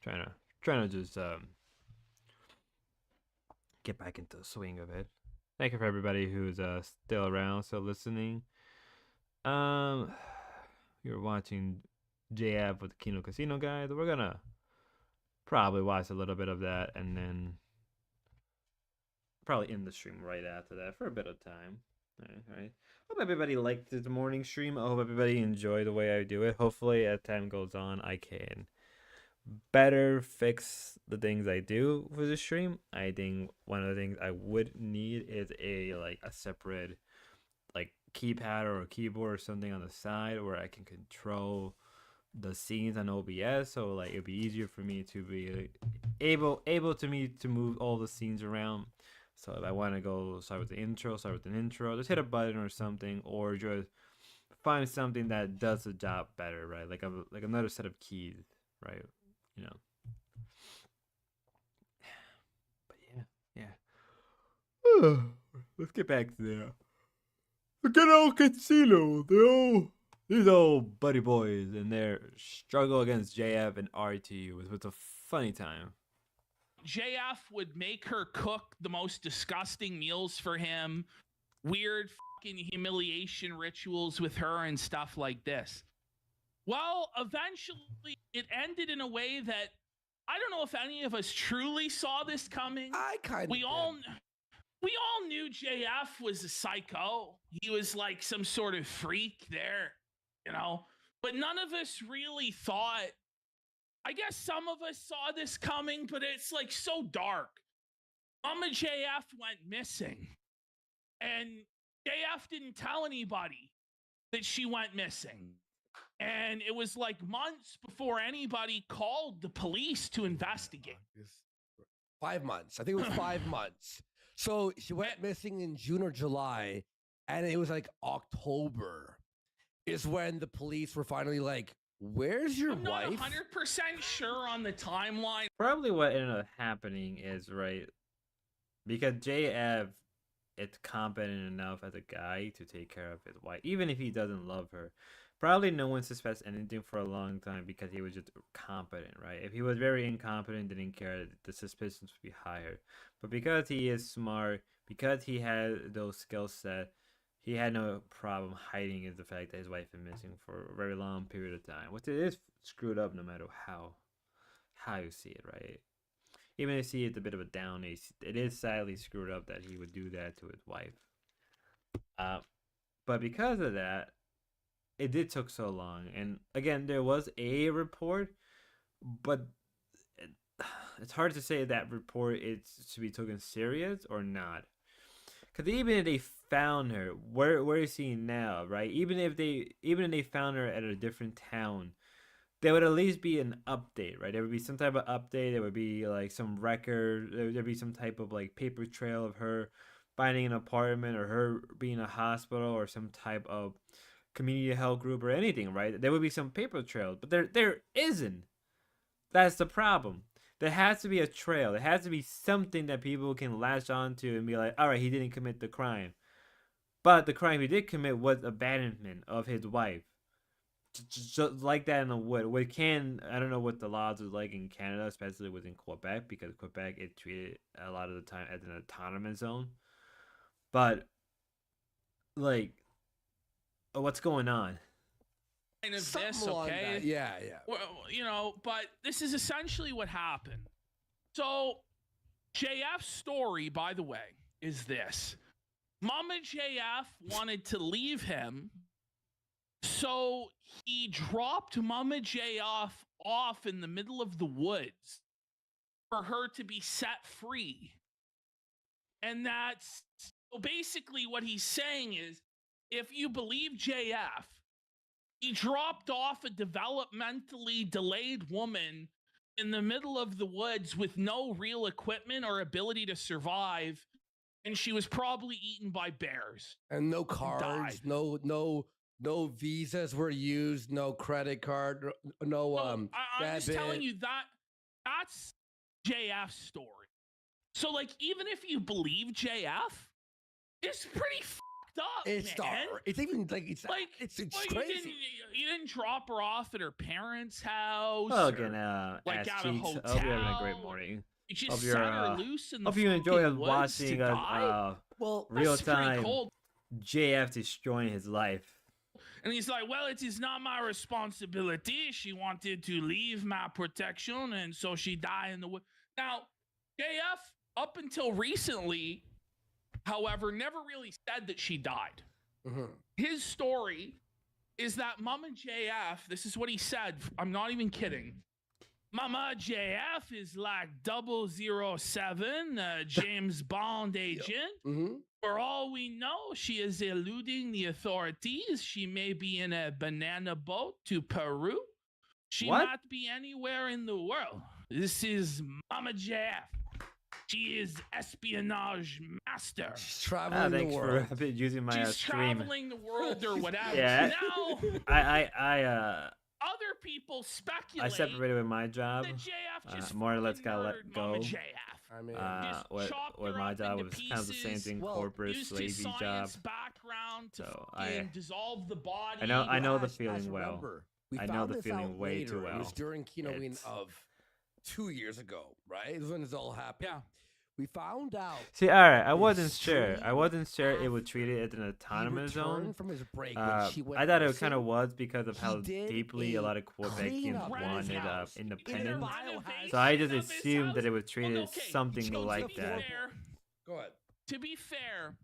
Trying to just get back into the swing of it. Thank you for everybody who's still around, still listening. You're watching JF with the Kino Casino guys. We're gonna probably watch a little bit of that and then probably end the stream right after that for a bit of time. All right. Hope everybody liked the morning stream. I hope everybody enjoyed the way I do it. Hopefully, as time goes on, I can better fix the things I do for the stream. I think one of the things I would need is a separate keypad or a keyboard or something on the side where I can control the scenes on OBS, so it'd be easier for me to be able to move all the scenes around. So if I want to go start with an intro, just hit a button or something, or just find something that does the job better, right? Like another set of keys, right? You know. But yeah. Let's get back to the good old casino. These old buddy boys and their struggle against JF and RT was a funny time. JF would make her cook the most disgusting meals for him, weird fucking humiliation rituals with her and stuff like this. Well, eventually it ended in a way that I don't know if any of us truly saw this coming. I kind of we all knew JF was a psycho. He was like some sort of freak there, you know, but none of us really thought. I guess some of us saw this coming, but it's like so dark. Mama JF went missing, and JF didn't tell anybody that she went missing. And it was like months before anybody called the police to investigate. 5 months. I think it was 5 months. So she went missing in June or July, and it was like October is when the police were finally like, where's your I'm wife? not 100% sure on the timeline. Probably what ended up happening is, right, because JF is competent enough as a guy to take care of his wife, even if he doesn't love her. Probably no one suspects anything for a long time because he was just competent, right? If he was very incompetent, didn't care, the suspicions would be higher. But because he is smart, because he had those skill set, he had no problem hiding the fact that his wife is missing for a very long period of time, which it is screwed up no matter how you see it, right? Even if you see it's a bit of a down, it is sadly screwed up that he would do that to his wife. But because of that, it did took so long. And again, there was a report, but it's hard to say that report is to be taken serious or not. Because even if they found her, where is she now, right? Even if they found her at a different town, there would at least be an update, right? There would be some type of update. There would be like some record. There'd be some type of like paper trail of her finding an apartment or her being in a hospital or some type of community health group or anything, right? There would be some paper trail, but there isn't. That's the problem. There has to be a trail. There has to be something that people can latch onto and be like, all right, he didn't commit the crime. But the crime he did commit was abandonment of his wife. Just like that in the wood. I don't know what the laws are like in Canada, especially within Quebec, because Quebec is treated a lot of the time as an autonomous zone. But, like, what's going on? Kind of Something this, along okay? that. Yeah. Well, you know, but this is essentially what happened. So, JF's story, by the way, is this. Mama JF wanted to leave him, so he dropped Mama JF off in the middle of the woods for her to be set free. And that's so basically what he's saying is, if you believe JF, he dropped off a developmentally delayed woman in the middle of the woods with no real equipment or ability to survive and she was probably eaten by bears. And no cards, died. no visas were used, no credit card, no I'm just telling debit. you that's JF's story. So like, even if you believe JF, it's pretty fucked up, It's man. it's even like it's Like, it's well, crazy. you didn't drop her off at her parents' house. Well, or again, like ass at a cheeks. I hope you're having a great hotel. morning. You just Hope set you're, her loose in the Hope you enjoy fucking woods watching to us die? Well, real That's pretty time cold. JF destroying his life. And he's like, well, it is not my responsibility. She wanted to leave my protection, and so she died in the wood. Now, JF, up until recently, however, never really said that she died. mhm. His story is that Mama JF, this is what he said. I'm not even kidding. Mama JF is like 007, James Bond agent. Mhm. For all we know, she is eluding the authorities. She may be in a banana boat to Peru. She What? might be anywhere in the world. This is Mama JF. She is espionage master. She's traveling the Thanks world. for using my She's stream. traveling the world or whatever. Yeah. Now, other people speculate I separated with my job. that JF just More or less fucking got let murdered go. Mama JF. I mean, Just chopped What her my up job into was kind of the same pieces. thing, Well, corporate Used his slavey job. science background to So fucking dissolve the body. I know the Guys, feeling well. remember, we I know found the this feeling out way later. too It was well. during Halloween It's- of 2 years ago, right? It was when this all happened. Yeah. We found out See, all right, I His wasn't sure. I stream wasn't sure it would after treat it as an he autonomous returned zone. from his break when she went I thought it missing. kind of was because of He how did deeply a lot of cleanup Quebecians in his wanted house. independence. Biohazard. So I just Renovation of his assumed that house? it would treat Well, it okay, something so to like be that. fair- Go ahead. To be fair,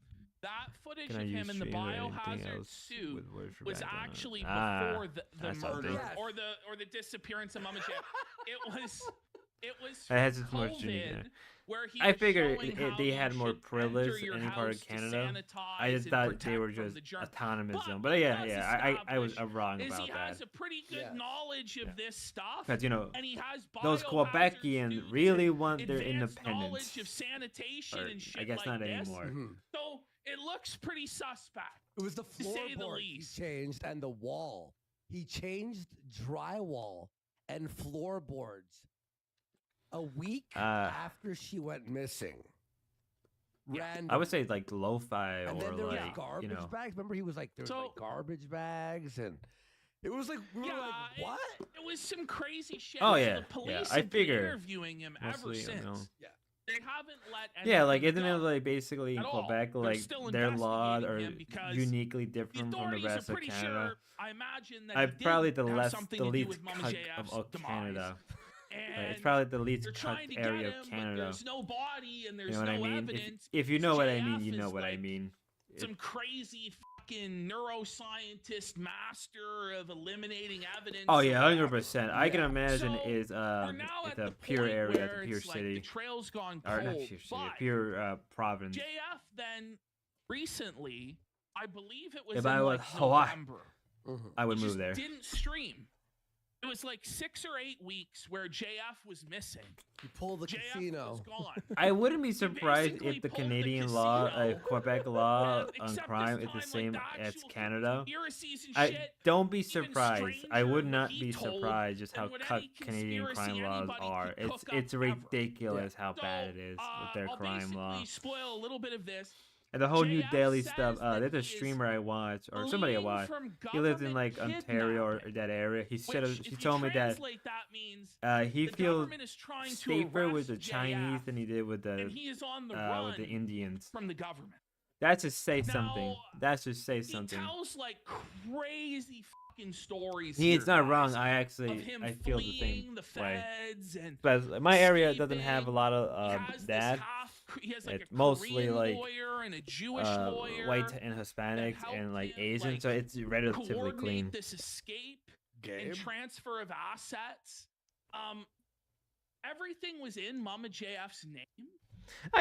that footage Can I of use him in the streams or anything biohazard else suit with words for was background? actually Ah, before the that's murder something. Yes. or the disappearance of Mama Jeff. It was It has its more streams, COVID, yeah. where he I was figured showing they how you had more should privilege enter in your any part of house to Canada. I sanitize just and thought they protect were from just the germs. autonomous But zone. But what yeah, does I was establish wrong is about he has that. a pretty good Yes. knowledge of Yeah. this stuff. Because And he has those biohazard Quebecians suits really and want their advanced independence. knowledge of sanitation Or, and shit I guess like not this. anymore. Mhm. So it looks pretty suspect. It was the say the floorboard he least. changed and the wall. He changed drywall and floorboards a week after she went missing. Random. I would say like lo-fi and or then there was like garbage bags. Remember, he was like, there was So- like garbage bags, and it was like, we were Yeah, like, what? It was some crazy shit. Oh, So yeah, The police yeah, I have been figure interviewing him ever mostly, since. Yeah. They haven't let Yeah, like anything isn't it go. like basically in at all. Quebec, They're like still their laws are investigating him because uniquely The different from the authorities rest are of pretty Canada? sure. I imagine that I he did probably the have something to do least with Mama cut JF's of demise. Canada. Like, And it's probably the least they're cut trying to get area him, of but Canada. there's no body and there's You know what no I mean? evidence. If you know what I mean, JF you know is what I like mean. Some crazy fucking neuroscientist master of eliminating evidence. Oh or yeah, whatever. 100%. I can Yeah. imagine So, is We're now it's at a the pure point area, where it's a pure it's like city, the trail's gone or cold. not pure city, a But pure province. JF then recently, I believe it was If in I was like Hawaii, November. Mhm. I would he move just there. Didn't stream. It was like 6 or 8 weeks where JF was missing. You pull the JF casino. was gone. I wouldn't be surprised basically if the pulled the Canadian law, casino, Quebec law and on except crime this is the time, same like, the as actual Canada. conspiracies and I shit, don't be even surprised. I stranger would what not he be told surprised just than how what cut any Canadian crime conspiracy laws anybody are. could It's cook up it's ever. ridiculous how So, bad it is with their I'll crime basically law. spoil a little bit of this. And the whole New JF Delhi says stuff. that There's a he is streamer I watch, or somebody I fleeing watch. from He lives in like government Ontario or kidnapping, that area. He said which, he if you told me that translate that means he the feels government is trying to safer with the arrest Chinese JF, than he did with and the he is on the with run the Indians. from the government. That should say something. Now, That should say He something. tells like crazy fucking stories. He's here, not wrong. guys, I of actually him I feel the fleeing same the way. feds and But my area doesn't have a escaping. lot he of has this that. he has like It's a mostly, Korean like, lawyer and a Jewish lawyer white and Hispanics helped and like him, Asian, like, so it's relatively coordinate clean. this escape Gabe? and transfer of assets. Everything was in Mama JF's name.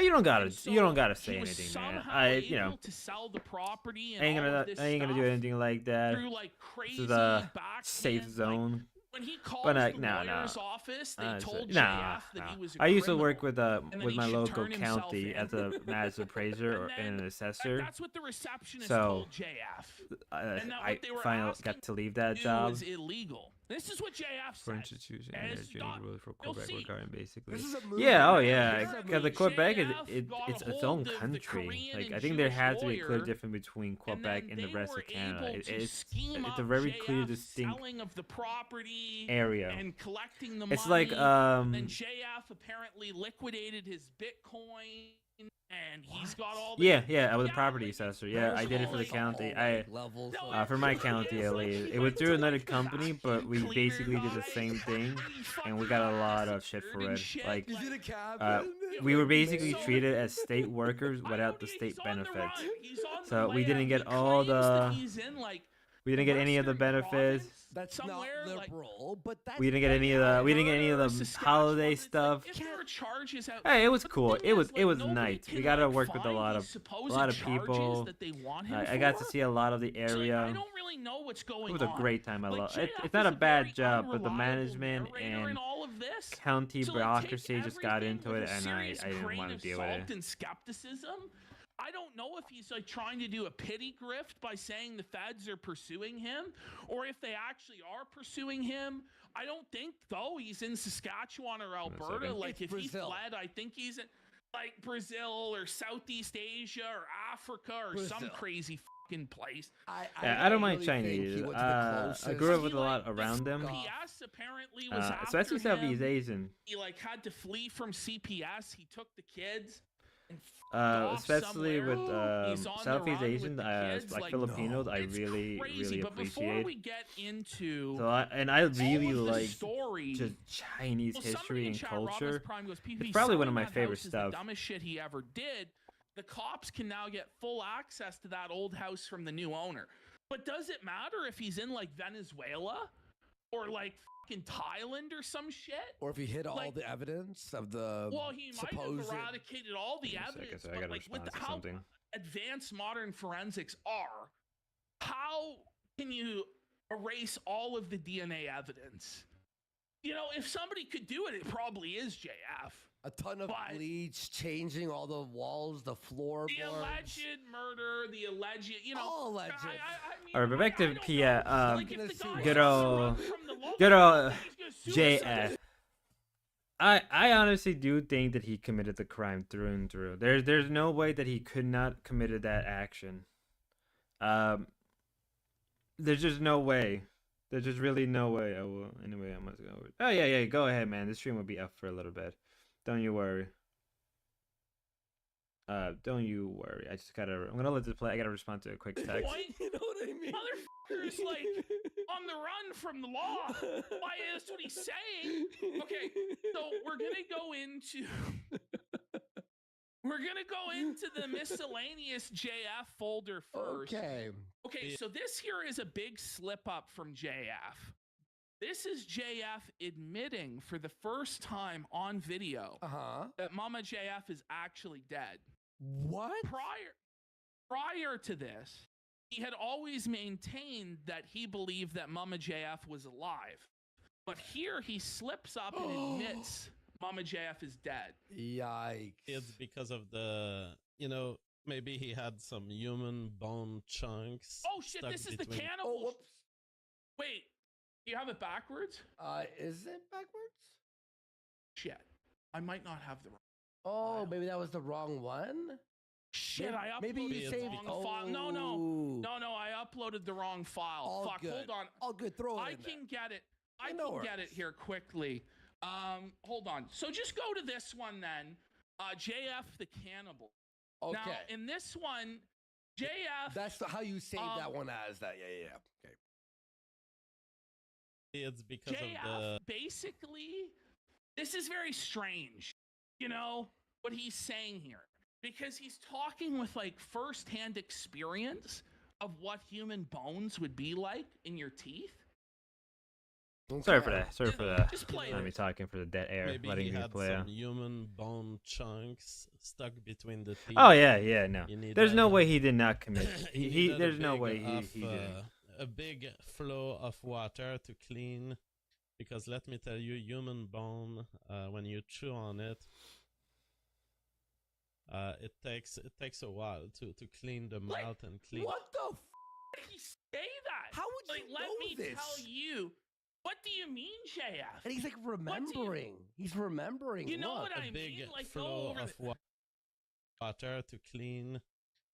You don't gotta And so you don't gotta he say was anything, man. somehow able to sell the property and I ain't all gonna of this I ain't gonna do stuff anything like that. through like crazy This is a back safe end, like, zone. When he called But the no, lawyer's office, they told nah, JF that he was a I used to criminal, work with and then he my should local turn himself county in. as a master appraiser or And an then assessor. that's what the receptionist So, told JF. And that I what they were finally asking got to leave that do job. was illegal. This is what JF For said. institution And and it's their not- rules for you'll Quebec see. regarding basically. This is a movie. Yeah, oh man. yeah, This is a because movie. the Quebec JF got it's a its own hold of the country. Korean Like and I think there Jewish has to be a clear lawyer, difference between and Quebec then and the they rest were of Canada. able to scheme It's a up very clear, JF's distinct selling of the property area. and collecting the It's money. like Then JF apparently liquidated his Bitcoin, and he's got all the I was a Yeah, property like, assessor. Yeah, I did it for the like, county. Levels. No, of- For my it county is, at like, least. he It was went through to, another like, the company, but we vacuum basically did the cleaner same guy, thing, and he and we fucking got a got lot of acid shit for and it. shit, Like, Is it a cabin? we were basically So- treated as state workers I without know the he's state on the benefits. run. He's on the So we didn't lam. get He all claims that the- he's in, like, We didn't get any of the Western benefits. province, That's somewhere, not like, liberal, but that's We didn't get any of the. We didn't get any of Alberta or the Saskatchewan. holiday It's like, stuff. if there are charges out, Hey, it was but the cool. thing It was is, it was nobody nice. can, We got to like, work with a find lot these of supposed charges people. That they want him I got to for. see a lot of the So, like, area. I don't really know what's going It was on. a great time. I Like, love it. JF It's not is a bad very job, but the unreliable management narrator in and all of this. county So, like, take bureaucracy just got everything into with it, a and serious I didn't grain want to of deal with salt it. and skepticism. I don't know if he's like trying to do a pity grift by saying the feds are pursuing him, or if they actually are pursuing him. I don't think though he's in Saskatchewan or Alberta. second. Like It's if he Brazil. fled, I think he's in like Brazil or Southeast Asia or Africa or some Brazil. crazy fucking place. I don't mind really think he Chinese. went to the I closest. grew up He, with a like, lot around them. CPS apparently was after Especially Southeast him. Asian. He like had to flee from CPS. He took the kids. And off Especially with somewhere. He's on the Southeast run with Asian, the kids, like like, Filipinos, I it's really crazy. But before appreciate. we get into So I really all of the like story, just Chinese well, somebody history in and chat, Robin's culture. Prime goes, "PP, It's probably one selling of my that favorite house is stuff. The dumbest shit he ever did. The cops can now get full access to that old house from the new owner. But does it matter if he's in like Venezuela or like fucking Thailand or some shit? Or if he hid all Like- the evidence of the Well, he might have supposed. eradicated all the Give me a evidence, second, so I but gotta like with respond to how something. advanced modern forensics are, how can you erase all of the DNA evidence? You know, if somebody could do it, it probably is JF. A ton of But- bleach, changing all the walls, the The floorboards. alleged murder, the alleged, you know. All alleged. I mean, All right, but back I to don't Pia, know. Like, if the good guy's good on the old- run from the law, good old he's gonna suicide. JF. I honestly do think that he committed the crime through and through. There's no way that he could not committed that action. There's just no way. There's just really no way. I will. Anyway, I must go. Oh yeah. Go ahead, man. This stream will be up for a little bit. Don't you worry. Don't you worry. I'm gonna let this play. I gotta respond to a quick text. Point. You know what I mean? Motherfucker's like on the run from the law. Why? That's what he's saying. Okay, so we're gonna go into the miscellaneous JF folder first. Okay. Okay, so this here is a big slip up from JF. This is JF admitting for the first time on video that Mama JF is actually dead. What? Prior to this, he had always maintained that he believed that Mama JF was alive. But here he slips up and admits Mama JF is dead. Yikes. It's because of the, maybe he had some human bone chunks. Oh shit, stuck this is the between- cannibal. Oh, whoops. Wait, do you have it backwards? Is it backwards? Shit, I might not have the. Oh, maybe that was the wrong one? Shit, I uploaded Maybe you the saved wrong file. No, I uploaded the wrong file. All Fuck, good. hold on. All good. Throw it I in there. can get it. I No can get it worries. here quickly. Hold on. So just go to this one then. JF the Cannibal. Okay. Now in this one, JF. That's how you saved that one as that. Yeah. Okay. It's because of JF the basically, this is very strange, what he's saying here. Because he's talking with like firsthand experience of what human bones would be like in your teeth. Sorry for that. Sorry for that. Just play Let it. me talking for the dead air, maybe letting he me had play. some human bone chunks stuck between the teeth. Oh yeah, no. You need There's that, no way he did not commit. you he need there's a no big way he of, didn't. a big flow of water to clean Because let me tell you, human bone, when you chew on it, it takes a while to clean the Like, mouth and clean. What the? Why did he say that? How would Like, you let know me this? tell you. What do you mean, JF? And he's like remembering. He's remembering. You know Look. what I A big mean? Like, go flow over of water to clean.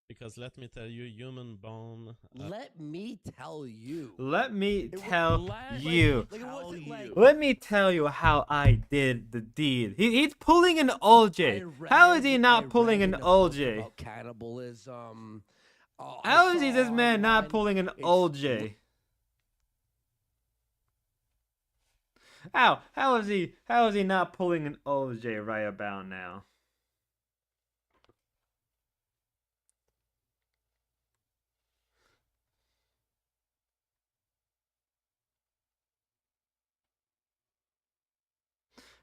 Because let me tell you, human bone. Let me tell you. Let me It was- tell let you. Like, it Tell wasn't like. you. Let me tell you how I did the deed. He's pulling an OJ. How is he I not pulling read an in a book OJ? about cannibalism. I How is he saw this man not online, pulling an it's- OJ? How is he not pulling an OJ right about now?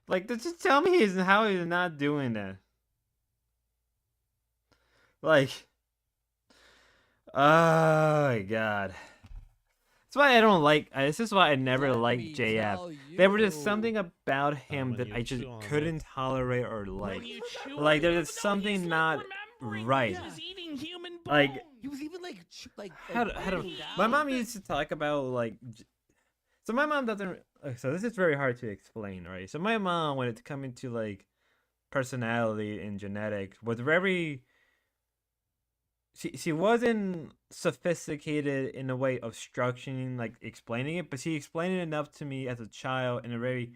Like, just tell me how he's not doing that. Like, oh my god. That's why I don't like. This is why I never Let liked me JF. tell There was just you. something about him when that you I just chew on couldn't it. tolerate or like. When you chew Like, on there's it, just no, something he's, not like, remembering right. He was eating human bone. Like, He was even like how do, biting my down. mom used to talk about like. So my mom doesn't. So this is very hard to explain, right? So my mom, when it comes to like personality and genetics, was very. She wasn't sophisticated in a way of structuring, like explaining it, but she explained it enough to me as a child in a very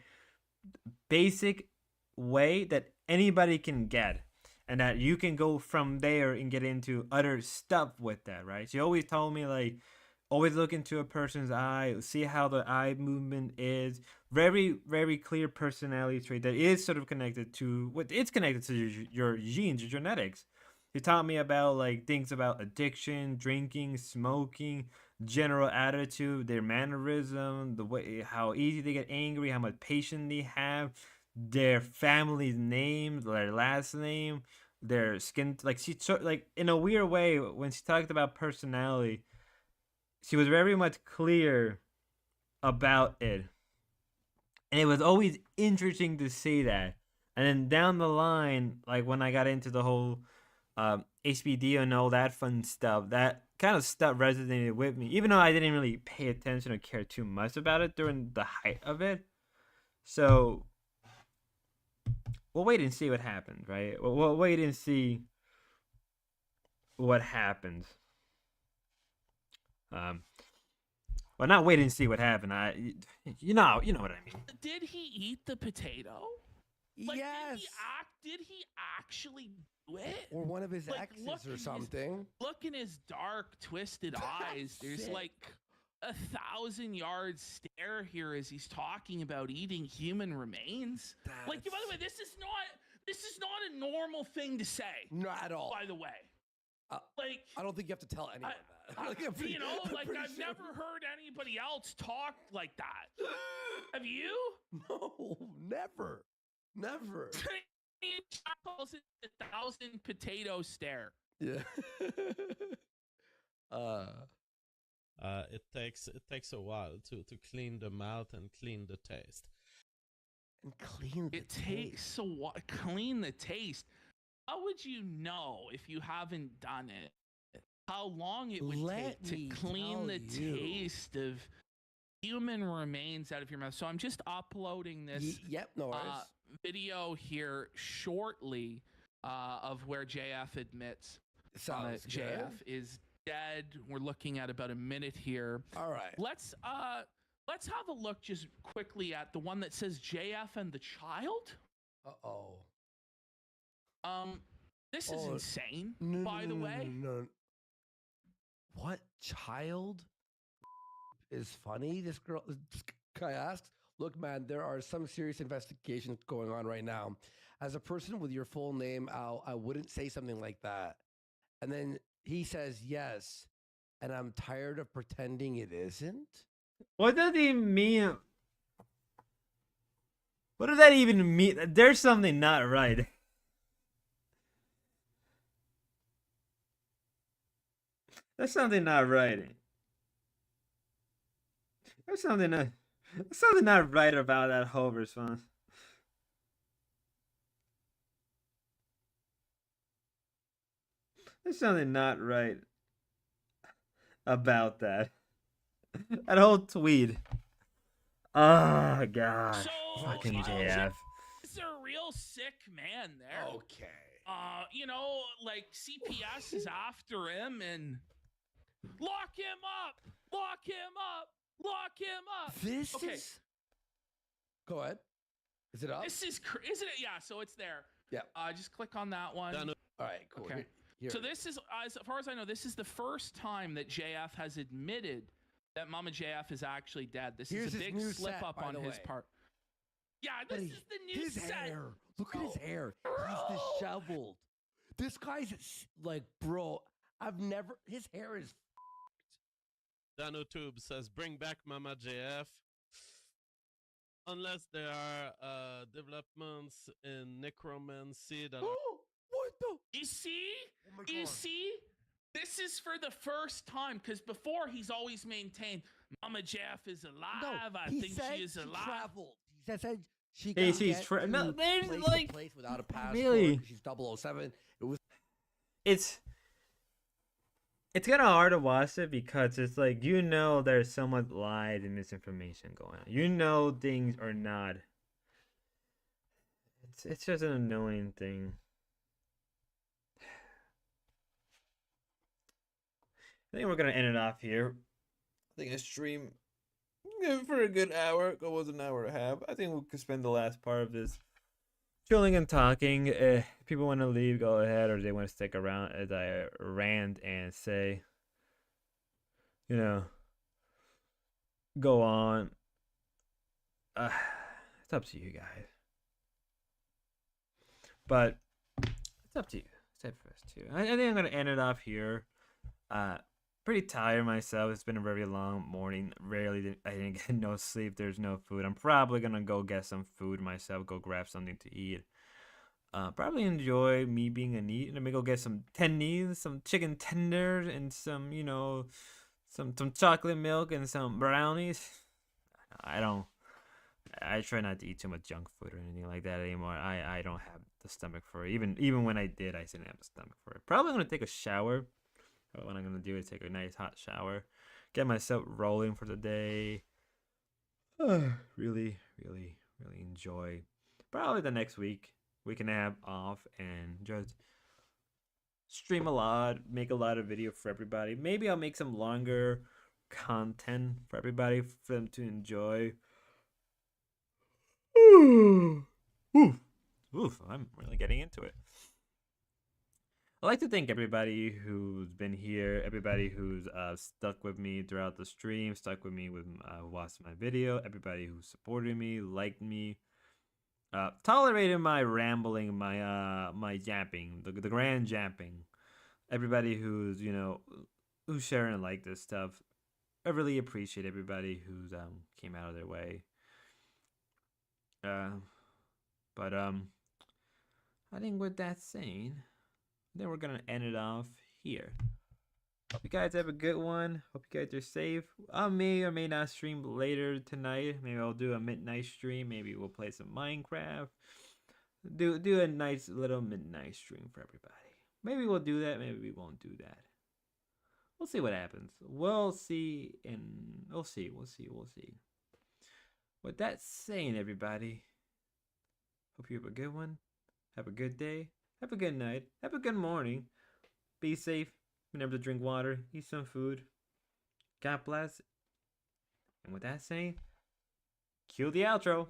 basic way that anybody can get, and that you can go from there and get into other stuff with that, right? She always told me like, always look into a person's eye, see how the eye movement is. Very, very clear personality trait that is sort of connected to what it's connected to your genes, your genetics. He taught me about like things about addiction, drinking, smoking, general attitude, their mannerism, the way how easy they get angry, how much patience they have, their family's name, their last name, their skin. Like like in a weird way when she talked about personality, she was very much clear about it, and it was always interesting to see that. And then down the line, like when I got into the whole HBD and all that fun stuff, that kind of stuff resonated with me, even though I didn't really pay attention or care too much about it during the height of it. So we'll wait and see what happens, right? We'll wait and see what happens. Well, not wait and see what happened. You know what I mean. Did he eat the potato? Like, Yes. Did he actually do it? Or one of his Like, look exes in or his- something. Look in his dark, twisted eyes. There's Sick. like 1,000-yard stare here as he's talking about eating human remains. Like, by the way, this is not a normal thing to say. Not at all. By the way, like, I don't think you have to tell anyone that. Like, I'm pretty- you know, I'm like pretty I've sure- never heard anybody else talk like that. Have you? No, never. Never. Jack calls it the 1,000 potato stare. Yeah. It takes a while to clean the mouth and clean the taste. And clean the It takes a while. Clean the taste. How would you know if you haven't done it? How long it would Let take me to clean tell the you. taste of human remains out of your mouth? So I'm just uploading this Yep, no worries. video here shortly of where JF admits Sounds that JF good. is dead. We're looking at about a minute here. All right. Let's have a look just quickly at the one that says JF and the child. Uh-oh. This is Oh, insane, No, by no, the no, way. no. What child is funny? This guy asks, look, man, there are some serious investigations going on right now. As a person with your full name, I wouldn't say something like that. And then he says yes, and I'm tired of pretending it isn't. What does he mean? What does that even mean? There's something not right. There's something not right. There's something not. There's something not right about that whole response. There's something not right about that. That whole tweet. Oh god. So Fucking you know, JF. is a real sick man there. Okay. You know, like CPS is after him and lock him up, lock him up, lock him up. This Okay. is. Go ahead. Is it up? This is, isn't it? Yeah, so it's there. Yeah. Just click on that one. Dano, All right. Cool. Okay. Here So it is. this is, as far as I know, this is the first time that JF has admitted that Mama JF is actually dead. This Here's is a his big new slip set, up by on the his way. part. Yeah, this Buddy, is the new his set. hair. Look at his Bro. hair. He's disheveled. This guy's like, bro. I've never. His hair is. Danotube says, bring back Mama JF. Unless there are developments in necromancy that are What the? You see? Oh my You God. see? This is for the first time because before he's always maintained Mama JF is alive. I he think said she is alive. traveled. He said she Hey, can she's get no, to there's place like to place without a passport. really? She's 007. It was It's kind of hard to watch it because it's like there's so much lies and misinformation going on. Things are not. It's just an annoying thing. I think we're gonna end it off here. I think a stream for a good hour. It was an hour and a half. I think we could spend the last part of this chilling and talking. If people want to leave, go ahead, or they want to stick around as I rant and say, go on. It's up to you guys. But it's up to you. It's up for us too. I think I'm gonna end it off here. Pretty tired myself. It's been a very long morning. I didn't get no sleep. There's no food. I'm probably gonna go get some food myself. Go grab something to eat. Probably enjoy me being a neat. Let me go get some tendies, some chicken tenders, and some some chocolate milk and some brownies. I try not to eat too much junk food or anything like that anymore. I don't have the stomach for it. Even when I did, I didn't have the stomach for it. Probably gonna take a shower. What I'm gonna do is take a nice hot shower, get myself rolling for the day. Really enjoy. Probably the next week we can have off and just stream a lot, make a lot of video for everybody. Maybe I'll make some longer content for everybody for them to enjoy. Oof, I'm really getting into it. I'd like to thank everybody who's been here, everybody who's stuck with me throughout the stream, stuck with me with watching my video, everybody who supported me, liked me, tolerated my rambling, my yapping, the grand yapping. Everybody who's who's sharing and like this stuff. I really appreciate everybody who's came out of their way. But I think with that saying, then we're gonna end it off here. Hope you guys have a good one. Hope you guys are safe. I may or may not stream later tonight. Maybe I'll do a midnight stream. Maybe we'll play some Minecraft. Do a nice little midnight stream for everybody. Maybe we'll do that. Maybe we won't do that. We'll see what happens. We'll see. We'll see. With that saying, everybody, hope you have a good one. Have a good day. Have a good night. Have a good morning. Be safe. Remember to drink water. Eat some food. God bless. And with that saying, cue the outro.